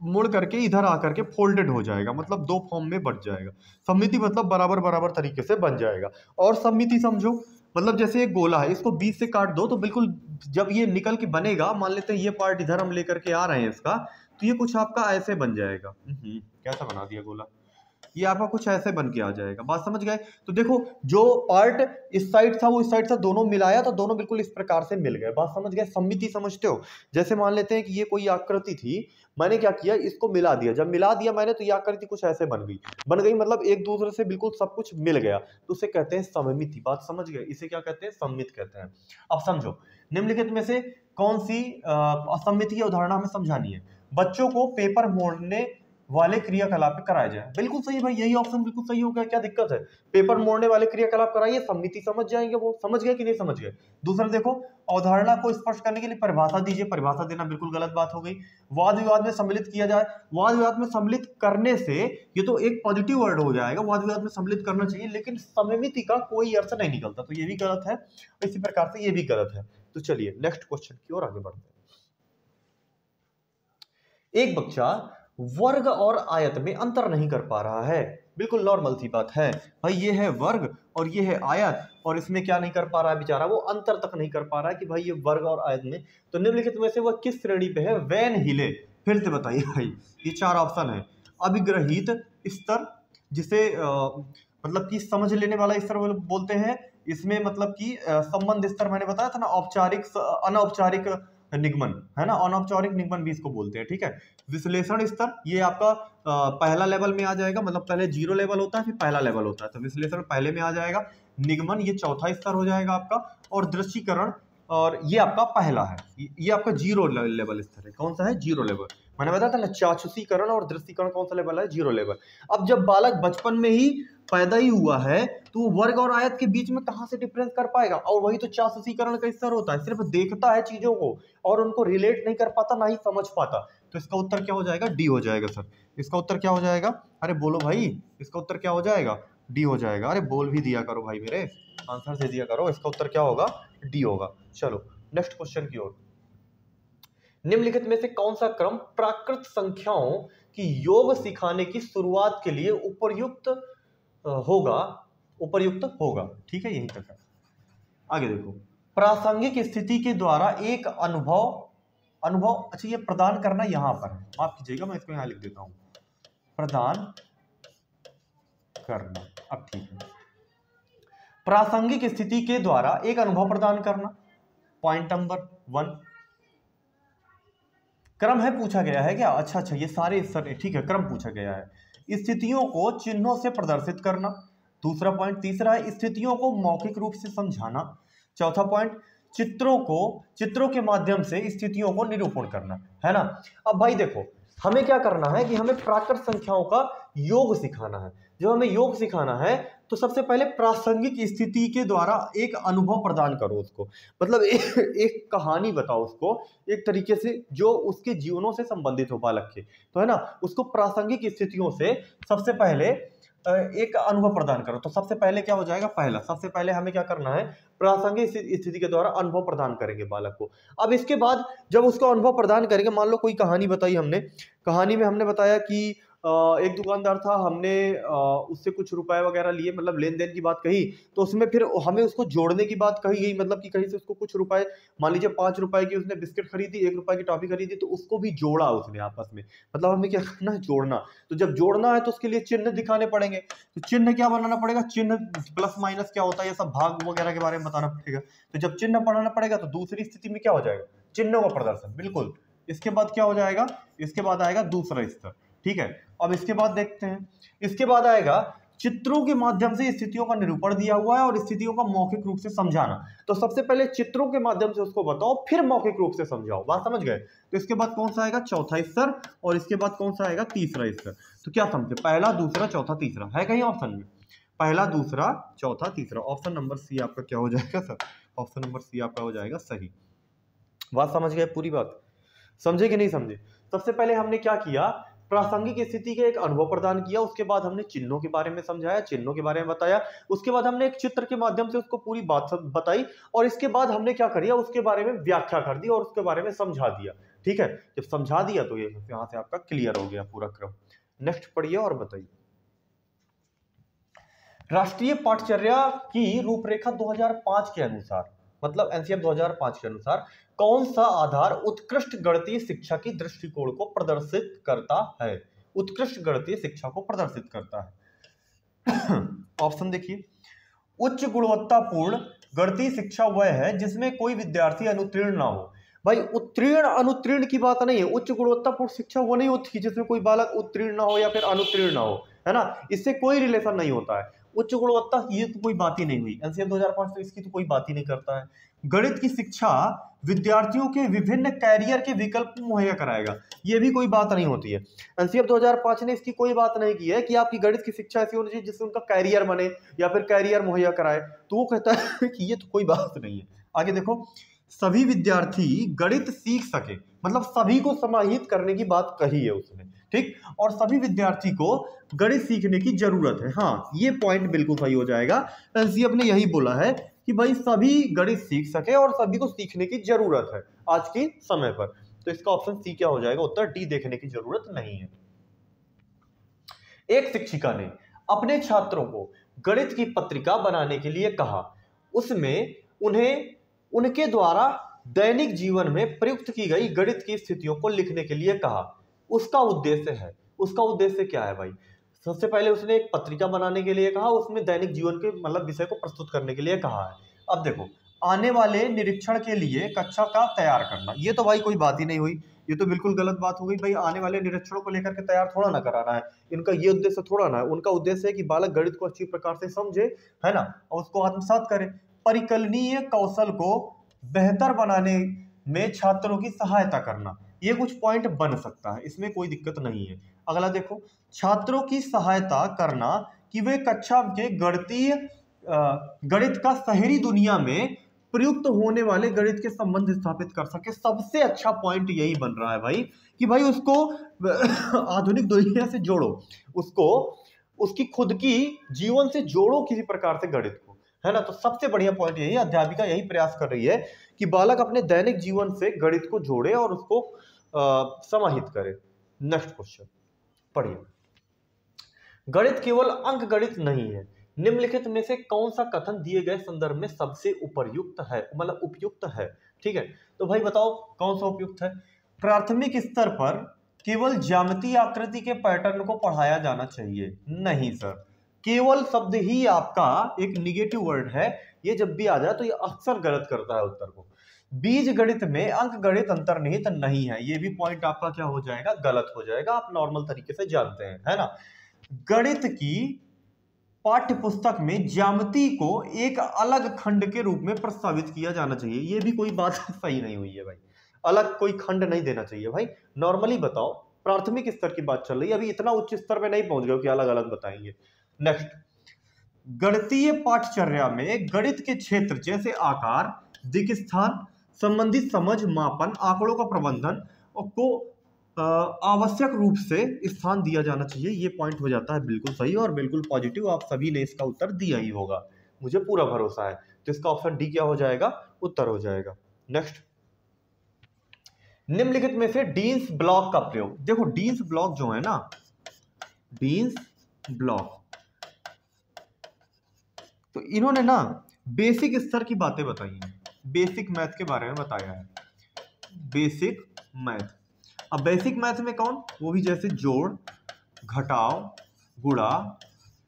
मुड़ करके इधर आकर के फोल्डेड हो जाएगा, मतलब दो फॉर्म में बट जाएगा। सममिति मतलब बराबर बराबर तरीके से बन जाएगा। और सममिति समझो मतलब जैसे एक गोला है, इसको बीच से काट दो तो बिल्कुल जब ये निकल के बनेगा, मान लेते हैं ये पार्ट इधर हम लेकर के आ रहे हैं इसका, तो ये कुछ आपका ऐसे बन जाएगा। कैसा बना दिया गोला, ये आपका कुछ ऐसे बन के आ जाएगा। बात समझ गए? तो देखो जो पार्ट इस साइड था वो इस साइड था, दोनों मिलाया तो दोनों बिल्कुल इस प्रकार से मिल गए। बात समझ गए? सममिति समझते हो? जैसे मान लेते हैं कि ये कोई आकृति थी, मैंने क्या किया, इसको मिला दिया। जब मिला दिया मैंने तो ये आकृति कुछ ऐसे बन गई मतलब एक दूसरे से बिल्कुल सब कुछ मिल गया, तो उसे कहते हैं सममिति। बात समझ गए? इसे क्या कहते हैं? सममित कहते हैं। अब समझो निम्नलिखित में से कौन सी सममिति की अवधारणा हमें समझानी है। बच्चों को पेपर मोड़ने वाले क्रियाकलाप कराया जाए। बिल्कुल सही भाई, यही ऑप्शन बिल्कुल सही होगा, क्या दिक्कत है? पेपर मोड़ने वाले क्रियाकलाप कराइए, सममिति समझ जाएंगे वो। समझ गए कि नहीं समझ गए? दूसरा देखो, अवधारणा को स्पष्ट करने के लिए परिभाषा दीजिए। परिभाषा देना बिल्कुल गलत बात हो गई। वाद विवाद में सम्मिलित किया जाए। वाद विवाद में सम्मिलित करने से ये तो एक पॉजिटिव वर्ड हो जाएगा, वाद विवाद में सम्मिलित करना चाहिए, लेकिन सममिति का कोई अर्थ नहीं निकलता, तो ये भी गलत है। इसी प्रकार से ये भी गलत है। तो चलिए नेक्स्ट क्वेश्चन की ओर आगे बढ़ते हैं। एक बच्चा वर्ग और आयत में अंतर नहीं कर पा रहा है। बिल्कुल नॉर्मल सी बात है भाई, ये है वर्ग और ये है आयत, और इसमें क्या नहीं कर पा रहा है बेचारा, वो अंतर तक नहीं कर पा रहा है कि भाई ये वर्ग और आयत में। तो निम्नलिखित में से वह किस श्रेणी पे है? वैन हिले। फिर से बताइए भाई, ये चार ऑप्शन है। अभिग्रहित स्तर, जिसे मतलब कि समझ लेने वाला स्तर बोलते हैं। इसमें मतलब कि संबंध स्तर मैंने बताया था ना, औपचारिक अनौपचारिक निगमन है ना, अनौपचारिक निगमन भी इसको बोलते हैं, ठीक है। विश्लेषण स्तर, ये आपका पहला लेवल में आ जाएगा, मतलब पहले 0 लेवल होता है फिर पहला लेवल होता है, तो विश्लेषण पहले में आ जाएगा। निगमन ये चौथा स्तर हो जाएगा आपका, और दृश्यीकरण, और ये आपका पहला है, ये आपका 0 लेवल स्तर है। कौन सा है? 0 लेवल। मैंने बताया था ना, चाक्षुषीकरण और दृश्यीकरण कौन सा लेवल है? 0 लेवल। अब जब बालक बचपन में ही पैदा ही हुआ है तो वो वर्ग और आयत के बीच में कहां से डिफरेंस कर पाएगा? और वही तो चाक्षुषीकरण का स्तर होता है, सिर्फ देखता है चीजों को और उनको रिलेट नहीं कर पाता, ना ही समझ पाता। तो इसका उत्तर क्या हो जाएगा? डी हो जाएगा सर। इसका उत्तर क्या हो जाएगा? अरे बोलो भाई, इसका उत्तर क्या हो जाएगा? डी हो जाएगा। अरे बोल भी दिया करो भाई, मेरे आंसर दे दिया करो। इसका उत्तर क्या होगा? डी होगा। चलो नेक्स्ट क्वेश्चन की ओर। निम्नलिखित में से कौन सा क्रम प्राकृत संख्याओं की योग सिखाने की शुरुआत के लिए उपयुक्त होगा? ठीक है, यही तक है। आगे देखो, प्रासंगिक स्थिति के द्वारा एक अनुभव, अच्छा ये प्रदान करना यहां पर है, माफ कीजिएगा मैं इसको यहां लिख देता हूं, प्रदान करना। अब ठीक है, प्रासंगिक स्थिति के द्वारा एक अनुभव प्रदान करना, पॉइंट नंबर 1। क्रम है पूछा गया है क्या? अच्छा, ये सारे ठीक है, क्रम पूछा गया है। स्थितियों को चिन्हों से प्रदर्शित करना, दूसरा पॉइंट। तीसरा है स्थितियों को मौखिक रूप से समझाना। चौथा पॉइंट, चित्रों के माध्यम से स्थितियों को निरूपण करना, है ना। अब भाई देखो, हमें क्या करना है कि हमें प्राकृत संख्याओं का योग सिखाना है। जब हमें योग सिखाना है तो सबसे पहले प्रासंगिक स्थिति के द्वारा एक अनुभव प्रदान करो उसको, मतलब एक कहानी बताओ उसको, एक तरीके से जो उसके जीवनों से संबंधित हो बालक के, तो है ना, उसको प्रासंगिक स्थितियों से सबसे पहले एक अनुभव प्रदान करो। तो सबसे पहले क्या हो जाएगा, पहला सबसे पहले हमें क्या करना है, प्रासंगिक स्थिति के द्वारा अनुभव प्रदान करेंगे बालक को। अब इसके बाद जब उसको अनुभव प्रदान करेंगे, मान लो कोई कहानी बताई हमने, कहानी में हमने बताया कि एक दुकानदार था, हमने उससे कुछ रुपए वगैरह लिए, मतलब लेन देन की बात कही, तो उसमें फिर हमें उसको जोड़ने की बात कही गई, मतलब कि कहीं से उसको कुछ रुपए, मान लीजिए 5 रुपए की उसने बिस्किट खरीदी, 1 रुपए की टॉफी खरीदी, तो उसको भी जोड़ा उसने आपस में, मतलब हमें क्या करना है, जोड़ना। तो जब जोड़ना है तो उसके लिए चिन्ह दिखाने पड़ेंगे। तो चिन्ह क्या बनाना पड़ेगा, चिन्ह प्लस माइनस क्या होता है, ये सब भाग वगैरह के बारे में बताना पड़ेगा। तो जब चिन्ह बनाना पड़ेगा तो दूसरी स्थिति में क्या हो जाएगा, चिन्हों का प्रदर्शन, बिल्कुल। इसके बाद क्या हो जाएगा, इसके बाद आएगा दूसरा स्तर, ठीक है। अब इसके बाद देखते हैं, इसके बाद आएगा चित्रों के माध्यम से स्थितियों का निरूपण दिया हुआ है और स्थितियों का मौखिक रूप से समझाना। तो सबसे पहले चित्रों के माध्यम से उसको बताओ, फिर मौखिक रूप से समझाओ, बात समझ गए। तो इसके बाद कौन सा आएगा, चौथा स्तर, और इसके बाद कौन सा आएगा, तीसरा स्तर। तो क्या समझे, पहला दूसरा चौथा तीसरा है कहीं ऑप्शन में, पहला दूसरा चौथा तीसरा, ऑप्शन नंबर सी आपका क्या हो जाएगा सर, ऑप्शन नंबर सी आपका हो जाएगा सही। बात समझ गए, पूरी बात समझे कि नहीं समझे। सबसे पहले हमने क्या किया, प्रासंगिक स्थिति के एक अनुभव प्रदान किया, उसके बाद हमने चिन्हों के बारे में समझाया, चिन्हों के बारे में बताया, उसके बाद हमने एक चित्र के माध्यम से उसको पूरी बात बताई, और इसके बाद हमने क्या किया, उसके बारे में व्याख्या कर दी और उसके बारे में समझा दिया, ठीक है। जब समझा दिया तो ये यहां से आपका क्लियर हो गया पूरा क्रम। नेक्स्ट पढ़िए और बताइए, राष्ट्रीय पाठचर्या की रूपरेखा 2005 के अनुसार, मतलब एनसीएफ 2005 के अनुसार कौन सा आधार उत्कृष्ट गणितीय शिक्षा की दृष्टिकोण को प्रदर्शित करता है, उत्कृष्ट गणितीय शिक्षा को प्रदर्शित करता है। ऑप्शन देखिए, उच्च गुणवत्तापूर्ण गणितीय शिक्षा वह है जिसमें कोई विद्यार्थी अनुत्तीर्ण ना हो। भाई उत्तीर्ण अनुत्तीर्ण की बात नहीं है, उच्च गुणवत्तापूर्ण शिक्षा वो नहीं होती जिसमें कोई बालक उत्तीर्ण ना हो या फिर अनुत्तीर्ण ना हो, है ना, इससे कोई रिलेशन नहीं होता है। उच्च गुणवत्ता ये तो कोई बात ही नहीं हुई, एनसीएफ 2005 तो इसकी तो कोई बात ही नहीं करता है। गणित की शिक्षा विद्यार्थियों के विभिन्न कैरियर के विकल्प मुहैया कराएगा, ये भी कोई बात नहीं होती है। एनसीएफ 2005 ने इसकी कोई बात नहीं की है कि आपकी गणित की शिक्षा ऐसी होनी चाहिए जिससे उनका कैरियर बने या फिर कैरियर मुहैया कराए, तो वो कहता है कि ये तो कोई बात नहीं है। आगे देखो, सभी विद्यार्थी गणित सीख सके, मतलब सभी को समाहित करने की बात कही है उसने, ठीक, और सभी विद्यार्थी को गणित सीखने की जरूरत है। हाँ, ये पॉइंट बिल्कुल सही हो जाएगा, एनसीएफ ने यही बोला है कि भाई सभी गणित सीख सके और सभी को सीखने की जरूरत है आज के समय पर। तो इसका ऑप्शन सी क्या हो जाएगा, उत्तर डी देखने की जरूरत नहीं है। एक शिक्षिका ने अपने छात्रों को गणित की पत्रिका बनाने के लिए कहा, उसमें उन्हें उनके द्वारा दैनिक जीवन में प्रयुक्त की गई गणित की स्थितियों को लिखने के लिए कहा। उसका उद्देश्य क्या है भाई, सबसे पहले उसने एक पत्रिका बनाने के लिए कहा, उसमें दैनिक जीवन के मतलब विषय को प्रस्तुत करने के लिए कहा है। अब देखो, आने वाले निरीक्षण के लिए कक्षा का तैयार करना, ये तो भाई कोई बात ही नहीं हुई, ये तो बिल्कुल गलत बात हो गई भाई। आने वाले निरीक्षणों को लेकर के तैयार थोड़ा ना कराना है, इनका ये उद्देश्य थोड़ा ना है। उनका उद्देश्य है कि बालक गणित को अच्छी प्रकार से समझे, है ना, और उसको आत्मसात करे। परिकलनीय कौशल को बेहतर बनाने में छात्रों की सहायता करना, ये कुछ पॉइंट बन सकता है, इसमें कोई दिक्कत नहीं है। अगला देखो, छात्रों की सहायता करना कि वे कक्षा के गणित का शहरी दुनिया में प्रयुक्त होने वाले गणित के संबंध स्थापित कर सके। सबसे अच्छा पॉइंट यही बन रहा है भाई कि भाई उसको आधुनिक दुनिया से जोड़ो, उसको उसकी खुद की जीवन से जोड़ो किसी प्रकार से गणित को, है ना। तो सबसे बढ़िया पॉइंट यही, अध्यापिका यही प्रयास कर रही है कि बालक अपने दैनिक जीवन से गणित को जोड़े और उसको समाहित करे। नेक्स्ट क्वेश्चन पढ़िए, गणित केवल अंक गणित नहीं है, निम्नलिखित में से कौन सा कथन दिए गए संदर्भ में सबसे उपयुक्त है, मतलब उपयुक्त है, ठीक है। तो भाई बताओ कौन सा उपयुक्त है। प्राथमिक स्तर पर केवल ज्यामितीय आकृति के पैटर्न को पढ़ाया जाना चाहिए, नहीं सर, केवल शब्द ही आपका एक निगेटिव वर्ड है, ये जब भी आ जाए तो ये अक्सर गलत करता है उत्तर को। बीज गणित में अंक गणित अंतर्निहित नहीं है, ये भी पॉइंट आपका क्या हो जाएगा, गलत हो जाएगा, आप नॉर्मल तरीके से जानते हैं, है ना। गणित की पाठ्य पुस्तक में ज्यामिति को एक अलग खंड के रूप में प्रस्तावित किया जाना चाहिए। ये भी कोई बात सही नहीं हुई है भाई, अलग कोई खंड नहीं देना चाहिए भाई। नॉर्मली बताओ, प्राथमिक स्तर की बात चल रही है, अभी इतना उच्च स्तर पे नहीं पहुंच गए कि अलग अलग बताएंगे। नेक्स्ट, गणितीय पाठचर्या में गणित के क्षेत्र जैसे आकार, दिक् स्थान संबंधित समझ, मापन, आंकड़ों का प्रबंधन को आवश्यक रूप से स्थान दिया जाना चाहिए। ये पॉइंट हो जाता है बिल्कुल सही और बिल्कुल पॉजिटिव। आप सभी ने इसका उत्तर दिया ही होगा, मुझे पूरा भरोसा है। तो इसका ऑप्शन डी क्या हो जाएगा, उत्तर हो जाएगा। नेक्स्ट, निम्नलिखित में से डीन्स ब्लॉक का प्रयोग। देखो डीन्स ब्लॉक जो है ना, डीन्स ब्लॉक, तो इन्होंने ना बेसिक स्तर की बातें बताई हैं, बेसिक मैथ के बारे में बताया है, बेसिक मैथ। अब बेसिक मैथ में कौन, वो भी जैसे जोड़, घटाव, गुणा,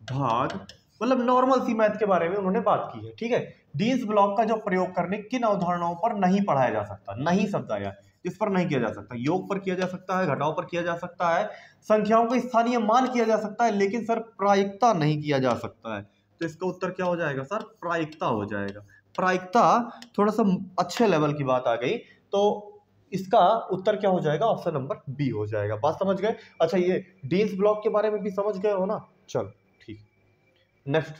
भाग, मतलब नॉर्मल सी मैथ के बारे में उन्होंने बात की है। ठीक है, डीन्स ब्लॉक का जो प्रयोग करने किन अवधारणाओं पर नहीं पढ़ाया जा सकता, नहीं शब्द आया, इस पर नहीं किया जा सकता। योग पर किया जा सकता है, घटाव पर किया जा सकता है, संख्याओं को स्थानीय मान किया जा सकता है, लेकिन सर प्रायिकता नहीं किया जा सकता है। तो इसका उत्तर क्या हो जाएगा सर, प्रायिकता हो जाएगा। प्रायिकता थोड़ा सा अच्छे लेवल की बात आ गई, तो इसका उत्तर क्या हो जाएगा, ऑप्शन नंबर बी हो जाएगा। बात समझ गए। अच्छा, ये डीन्स ब्लॉक के बारे में भी समझ गए हो ना, चलो ठीक। नेक्स्ट,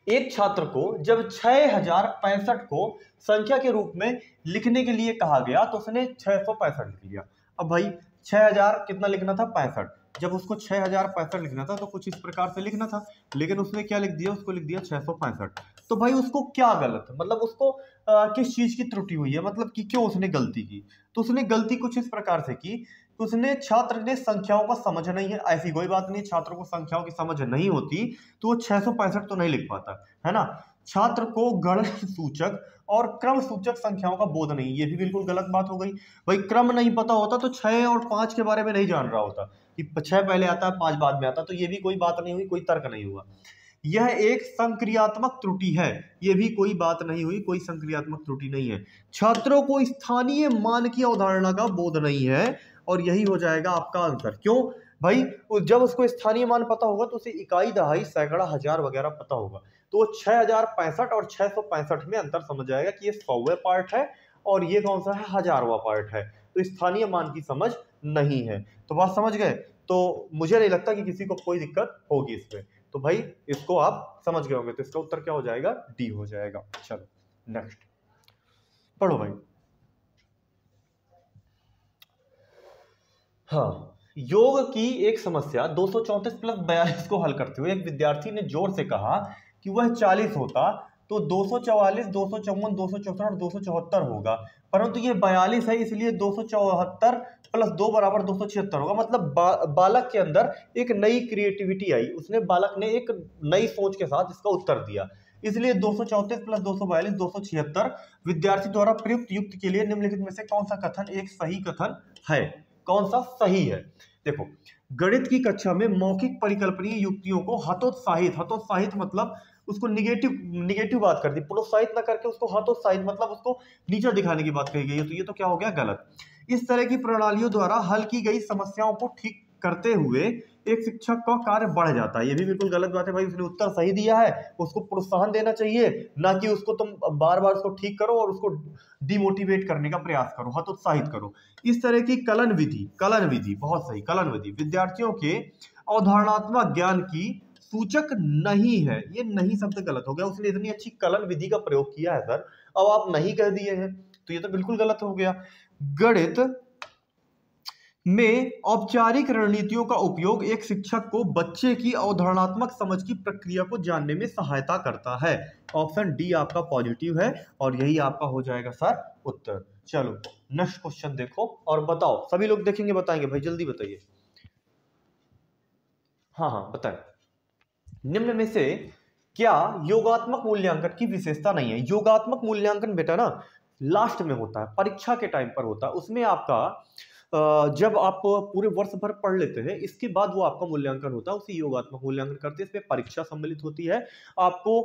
एक छात्र को जब 6065 को संख्या के रूप में लिखने के लिए कहा गया तो उसने 665 लिख लिया। अब भाई 6000 कितना लिखना था, 65। जब उसको 6065 लिखना था तो कुछ इस प्रकार से लिखना था, लेकिन उसने क्या लिख दिया, उसको लिख दिया 665। तो भाई उसको क्या गलत, मतलब उसको किस चीज की त्रुटि हुई है, मतलब कि क्यों उसने गलती की। तो उसने गलती कुछ इस प्रकार से की, उसने छात्र ने संख्याओं का समझ नहीं है, ऐसी कोई बात नहीं, छात्रों को संख्याओं की समझ नहीं होती तो वो 665 तो नहीं लिख पाता है ना। छात्र को गण सूचक और क्रम सूचक संख्याओं का बोध नहीं, ये भी बिल्कुल गलत बात हो गई। भाई क्रम नहीं पता होता तो 6 और 5 के बारे में नहीं जान रहा होता कि 6 पहले आता है 5 बाद में आता, तो ये भी कोई बात नहीं हुई, कोई तर्क नहीं हुआ। यह एक संक्रियात्मक त्रुटि है, यह भी कोई बात नहीं हुई, कोई संक्रियात्मक त्रुटि नहीं है। छात्रों को स्थानीय मान की अवधारणा का बोध नहीं है, और यही हो जाएगा आपका आंसर। क्यों भाई, जब उसको स्थानीय मान पता होगा तो उसे इकाई, दहाई, सैकड़ा, हजार वगैरह पता होगा, तो वो 6065 और 665 में अंतर समझ जाएगा कि ये 100वां पार्ट है और ये कौन सा है, 1000वां पार्ट है। तो स्थानीय मान की समझ नहीं है। तो बात समझ गए। तो मुझे नहीं लगता कि किसी को कोई दिक्कत होगी इसमें। तो भाई इसको आप समझ गए होंगे, तो इसका उत्तर क्या हो जाएगा, डी हो जाएगा। चलो नेक्स्ट पढ़ो भाई। हाँ, योग की एक समस्या 234 प्लस 42 को हल करते हुए एक विद्यार्थी ने जोर से कहा कि वह 40 होता तो 244, 254, 264 और 274 होगा, परंतु ये 42 है, इसलिए 274 प्लस 2 बराबर 276 होगा। मतलब बालक के अंदर एक नई क्रिएटिविटी आई, उसने बालक ने एक नई सोच के साथ इसका उत्तर दिया, इसलिए 234 प्लस 242 276 विद्यार्थी द्वारा प्रयुक्त युक्त के लिए निम्नलिखित में से कौन सा कथन एक सही कथन है, कौन सा सही है। देखो, गणित की कक्षा में मौखिक परिकल्पनीय युक्तियों को हतोत्साहित, हतोत्साहित मतलब उसको निगेटिव बात कर दी, प्रोत्साहित ना करके उसको हतोत्साहित मतलब उसको नीचा दिखाने की बात कही गई है, तो ये तो क्या हो गया, गलत। इस तरह की प्रणालियों द्वारा हल की गई समस्याओं को ठीक करते हुए एक शिक्षक का कार्य बढ़ जाता है, ये भी बिल्कुल गलत बात है भाई। उसने उत्तर सही दिया है, उसको प्रोत्साहन देना चाहिए, ना कि उसको तुम बार बार उसको ठीक करो और उसको डिमोटिवेट करने का प्रयास करो, हतोत्साहित करो। इस तरह की कलन विधि बहुत सही, कलन विधि विद्यार्थियों के अवधारणात्मक ज्ञान की सूचक नहीं है। ये नहीं शब्द गलत हो गया, उसने इतनी अच्छी कलन विधि का प्रयोग किया है सर, अब आप नहीं कह दिए हैं तो ये तो बिल्कुल गलत हो गया। गणित में औपचारिक रणनीतियों का उपयोग एक शिक्षक को बच्चे की अवधारणात्मक समझ की प्रक्रिया को जानने में सहायता करता है। ऑप्शन डी आपका पॉजिटिव है और यही आपका हो जाएगा सर उत्तर। चलो नेक्स्ट क्वेश्चन देखो और बताओ, सभी लोग देखेंगे बताएंगे भाई, जल्दी बताइए। हाँ हाँ बताएं। निम्न में से क्या योगात्मक मूल्यांकन की विशेषता नहीं है। योगात्मक मूल्यांकन बेटा ना लास्ट में होता है, परीक्षा के टाइम पर होता है, उसमें आपका जब आप पूरे वर्ष भर पढ़ लेते हैं इसके बाद वो आपका मूल्यांकन होता है, उसे योगात्मक मूल्यांकन करते हैं। इसमें परीक्षा सम्मिलित होती है, आपको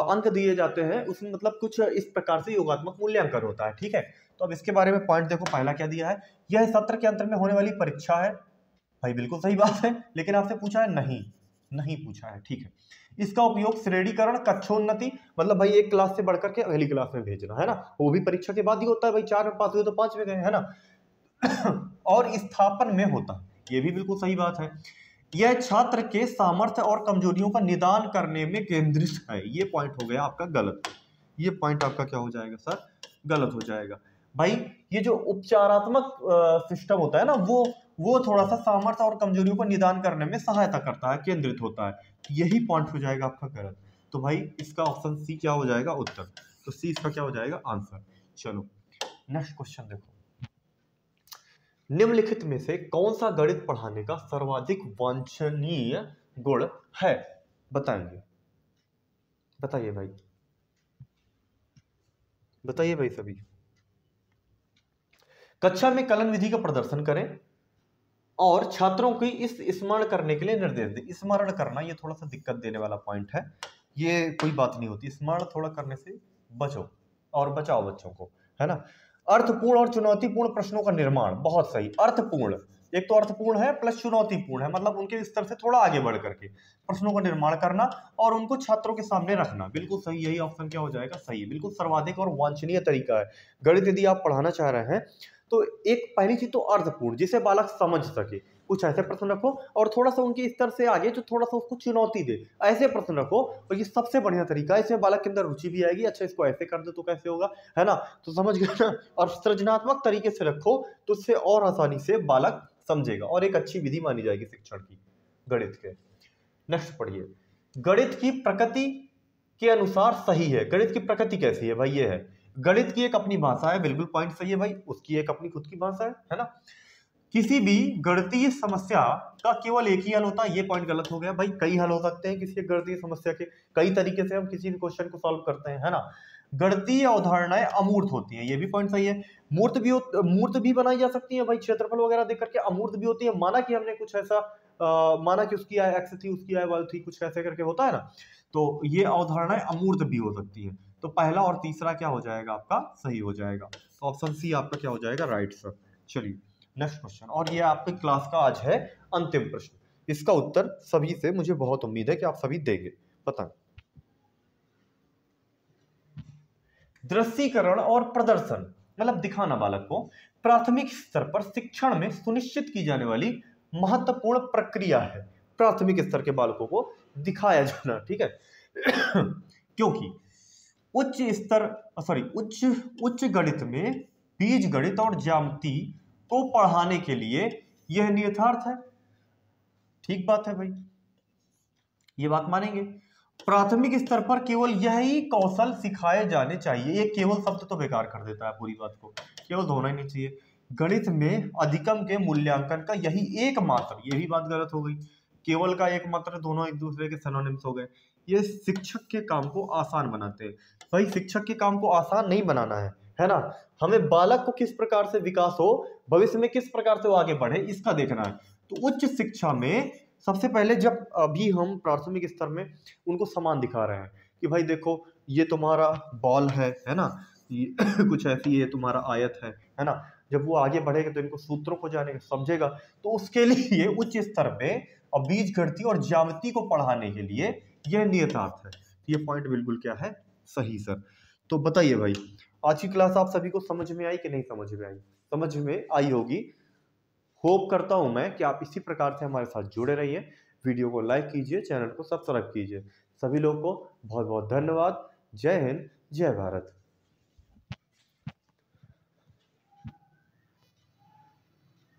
अंक दिए जाते हैं उसमें, मतलब कुछ इस प्रकार से योगात्मक मूल्यांकन होता है। ठीक है, तो अब इसके बारे में पॉइंट देखो, पहला क्या दिया है, यह सत्र के अंत में होने वाली परीक्षा है। भाई बिल्कुल सही बात है, लेकिन आपसे पूछा है नहीं, नहीं पूछा है, ठीक है। इसका उपयोग श्रेणीकरण, कक्षोन्नति, मतलब भाई एक क्लास से बढ़कर के अगली क्लास में भेजना, है ना, वो भी परीक्षा के बाद ही होता है भाई, 4 में पास हुए तो 5 में गए, है ना। और स्थापन में होता है, ये भी बिल्कुल सही बात है। यह छात्र के सामर्थ्य और कमजोरियों का निदान करने में केंद्रित है, ये पॉइंट हो गया आपका गलत, ये पॉइंट आपका क्या हो जाएगा सर, गलत हो जाएगा भाई। ये जो उपचारात्मक सिस्टम होता है ना, वो थोड़ा सा सामर्थ्य और कमजोरियों का निदान करने में सहायता करता है, केंद्रित होता है, यही पॉइंट हो जाएगा आपका गलत। तो भाई इसका ऑप्शन सी क्या हो जाएगा उत्तर, तो सी इसका क्या हो जाएगा आंसर। चलो नेक्स्ट क्वेश्चन देखो, निम्नलिखित में से कौन सा गणित पढ़ाने का सर्वाधिक वांछनीय गुण है, बताएंगे, बताइए भाई, बताइए भाई सभी। कक्षा में कलन विधि का प्रदर्शन करें और छात्रों की इस स्मरण करने के लिए निर्देश दें। स्मरण करना ये थोड़ा सा दिक्कत देने वाला पॉइंट है, ये कोई बात नहीं होती, स्मरण थोड़ा करने से बचो और बचाओ बच्चों को, है ना। अर्थपूर्ण और चुनौतीपूर्ण प्रश्नों का निर्माण, बहुत सही। अर्थपूर्ण, एक तो अर्थपूर्ण है प्लस चुनौतीपूर्ण है, मतलब उनके स्तर से थोड़ा आगे बढ़ करके प्रश्नों का निर्माण करना और उनको छात्रों के सामने रखना, बिल्कुल सही, यही ऑप्शन क्या हो जाएगा सही है, बिल्कुल सर्वाधिक और वांछनीय तरीका है गणित यदि आप पढ़ाना चाह रहे हैं तो। एक पहली चीज तो अर्थपूर्ण, जिसे बालक समझ सके, कुछ ऐसे प्रश्न रखो और थोड़ा सा उनके स्तर से आगे जो थोड़ा सा उसको चुनौती दे, ऐसे प्रश्न रखो, और ये सबसे बढ़िया तरीका है, इसमें बालक के अंदर रुचि भी आएगी, अच्छा इसको ऐसे कर दो तो कैसे होगा, है ना, तो समझ गए ना। और सृजनात्मक तरीके से रखो तो उससे और आसानी से बालक समझेगा और एक अच्छी विधि मानी जाएगी शिक्षण की गणित के। नेक्स्ट पढ़िए, गणित की प्रकृति के अनुसार सही है। गणित की प्रकृति कैसी है भाई, ये है, गणित की एक अपनी भाषा है, बिल्कुल पॉइंट सही है भाई, उसकी एक अपनी खुद की भाषा है ना। किसी भी गणितीय समस्या का केवल एक ही हल होता है, ये पॉइंट गलत हो गया भाई, कई हल हो सकते हैं किसी गणितीय समस्या के, कई तरीके से हम किसी भी क्वेश्चन को सॉल्व करते हैं, है ना। गणितीय अवधारणाएं अमूर्त होती हैं, ये भी पॉइंट सही है। मूर्त भी बनाई जा सकती है भाई, क्षेत्रफल वगैरह देख करके अमूर्त भी होती है, माना कि हमने कुछ ऐसा माना कि उसकी आय एक्स थी, उसकी आय वाई थी, कुछ ऐसे करके होता है ना, तो ये अवधारणाएं अमूर्त भी हो सकती है। तो पहला और तीसरा क्या हो जाएगा आपका सही हो जाएगा, तो ऑप्शन सी आपका क्या हो जाएगा राइट सर। चलिए नेक्स्ट क्वेश्चन, और ये आपके क्लास का आज है अंतिम प्रश्न, इसका उत्तर सभी से मुझे बहुत उम्मीद है कि आप सभी देंगे, बताएं। दृश्यीकरण और प्रदर्शन, मतलब दिखाना बालक को प्राथमिक स्तर पर शिक्षण में सुनिश्चित की जाने वाली महत्वपूर्ण प्रक्रिया है, प्राथमिक स्तर के बालकों को दिखाया जाना, ठीक है। क्योंकि उच्च स्तर उच्च गणित में बीज गणित और ज्यामिति को पढ़ाने के लिए यह नियतार्थ है, ठीक बात है भाई, ये बात मानेंगे। प्राथमिक स्तर पर केवल यही कौशल सिखाए जाने चाहिए, ये केवल शब्द तो बेकार कर देता है पूरी बात को, केवल होना ही नहीं चाहिए। गणित में अधिकम के मूल्यांकन का यही एकमात्र, ये भी बात गलत हो गई, केवल का एकमात्र दोनों एक दूसरे के सिनोनिम्स हो गए। ये शिक्षक के काम को आसान बनाते हैं भाई, शिक्षक के काम को आसान नहीं बनाना है ना, हमें बालक को किस प्रकार से विकास हो, भविष्य में किस प्रकार से वो आगे बढ़े, इसका देखना है। तो उच्च शिक्षा में सबसे पहले जब अभी हम प्राथमिक स्तर में उनको समान दिखा रहे हैं कि भाई देखो ये तुम्हारा बॉल है ना, ये कुछ ऐसी ये तुम्हारा आयत है ना, जब वो आगे बढ़ेगा तो इनको सूत्रों को जानेगा समझेगा, तो उसके लिए उच्च स्तर पे और बीज गणित और ज्यामिति को पढ़ाने के लिए यह नियतार्थ है। ये पॉइंट बिल्कुल क्या है सही सर। तो बताइए भाई आज की क्लास आप सभी को समझ में आई कि नहीं समझ में आई, समझ में आई होगी, होप करता हूं मैं कि आप इसी प्रकार से हमारे साथ जुड़े रहिए, वीडियो को लाइक कीजिए, चैनल को सब्सक्राइब कीजिए। सभी लोगों को बहुत बहुत धन्यवाद, जय हिंद, जय भारत।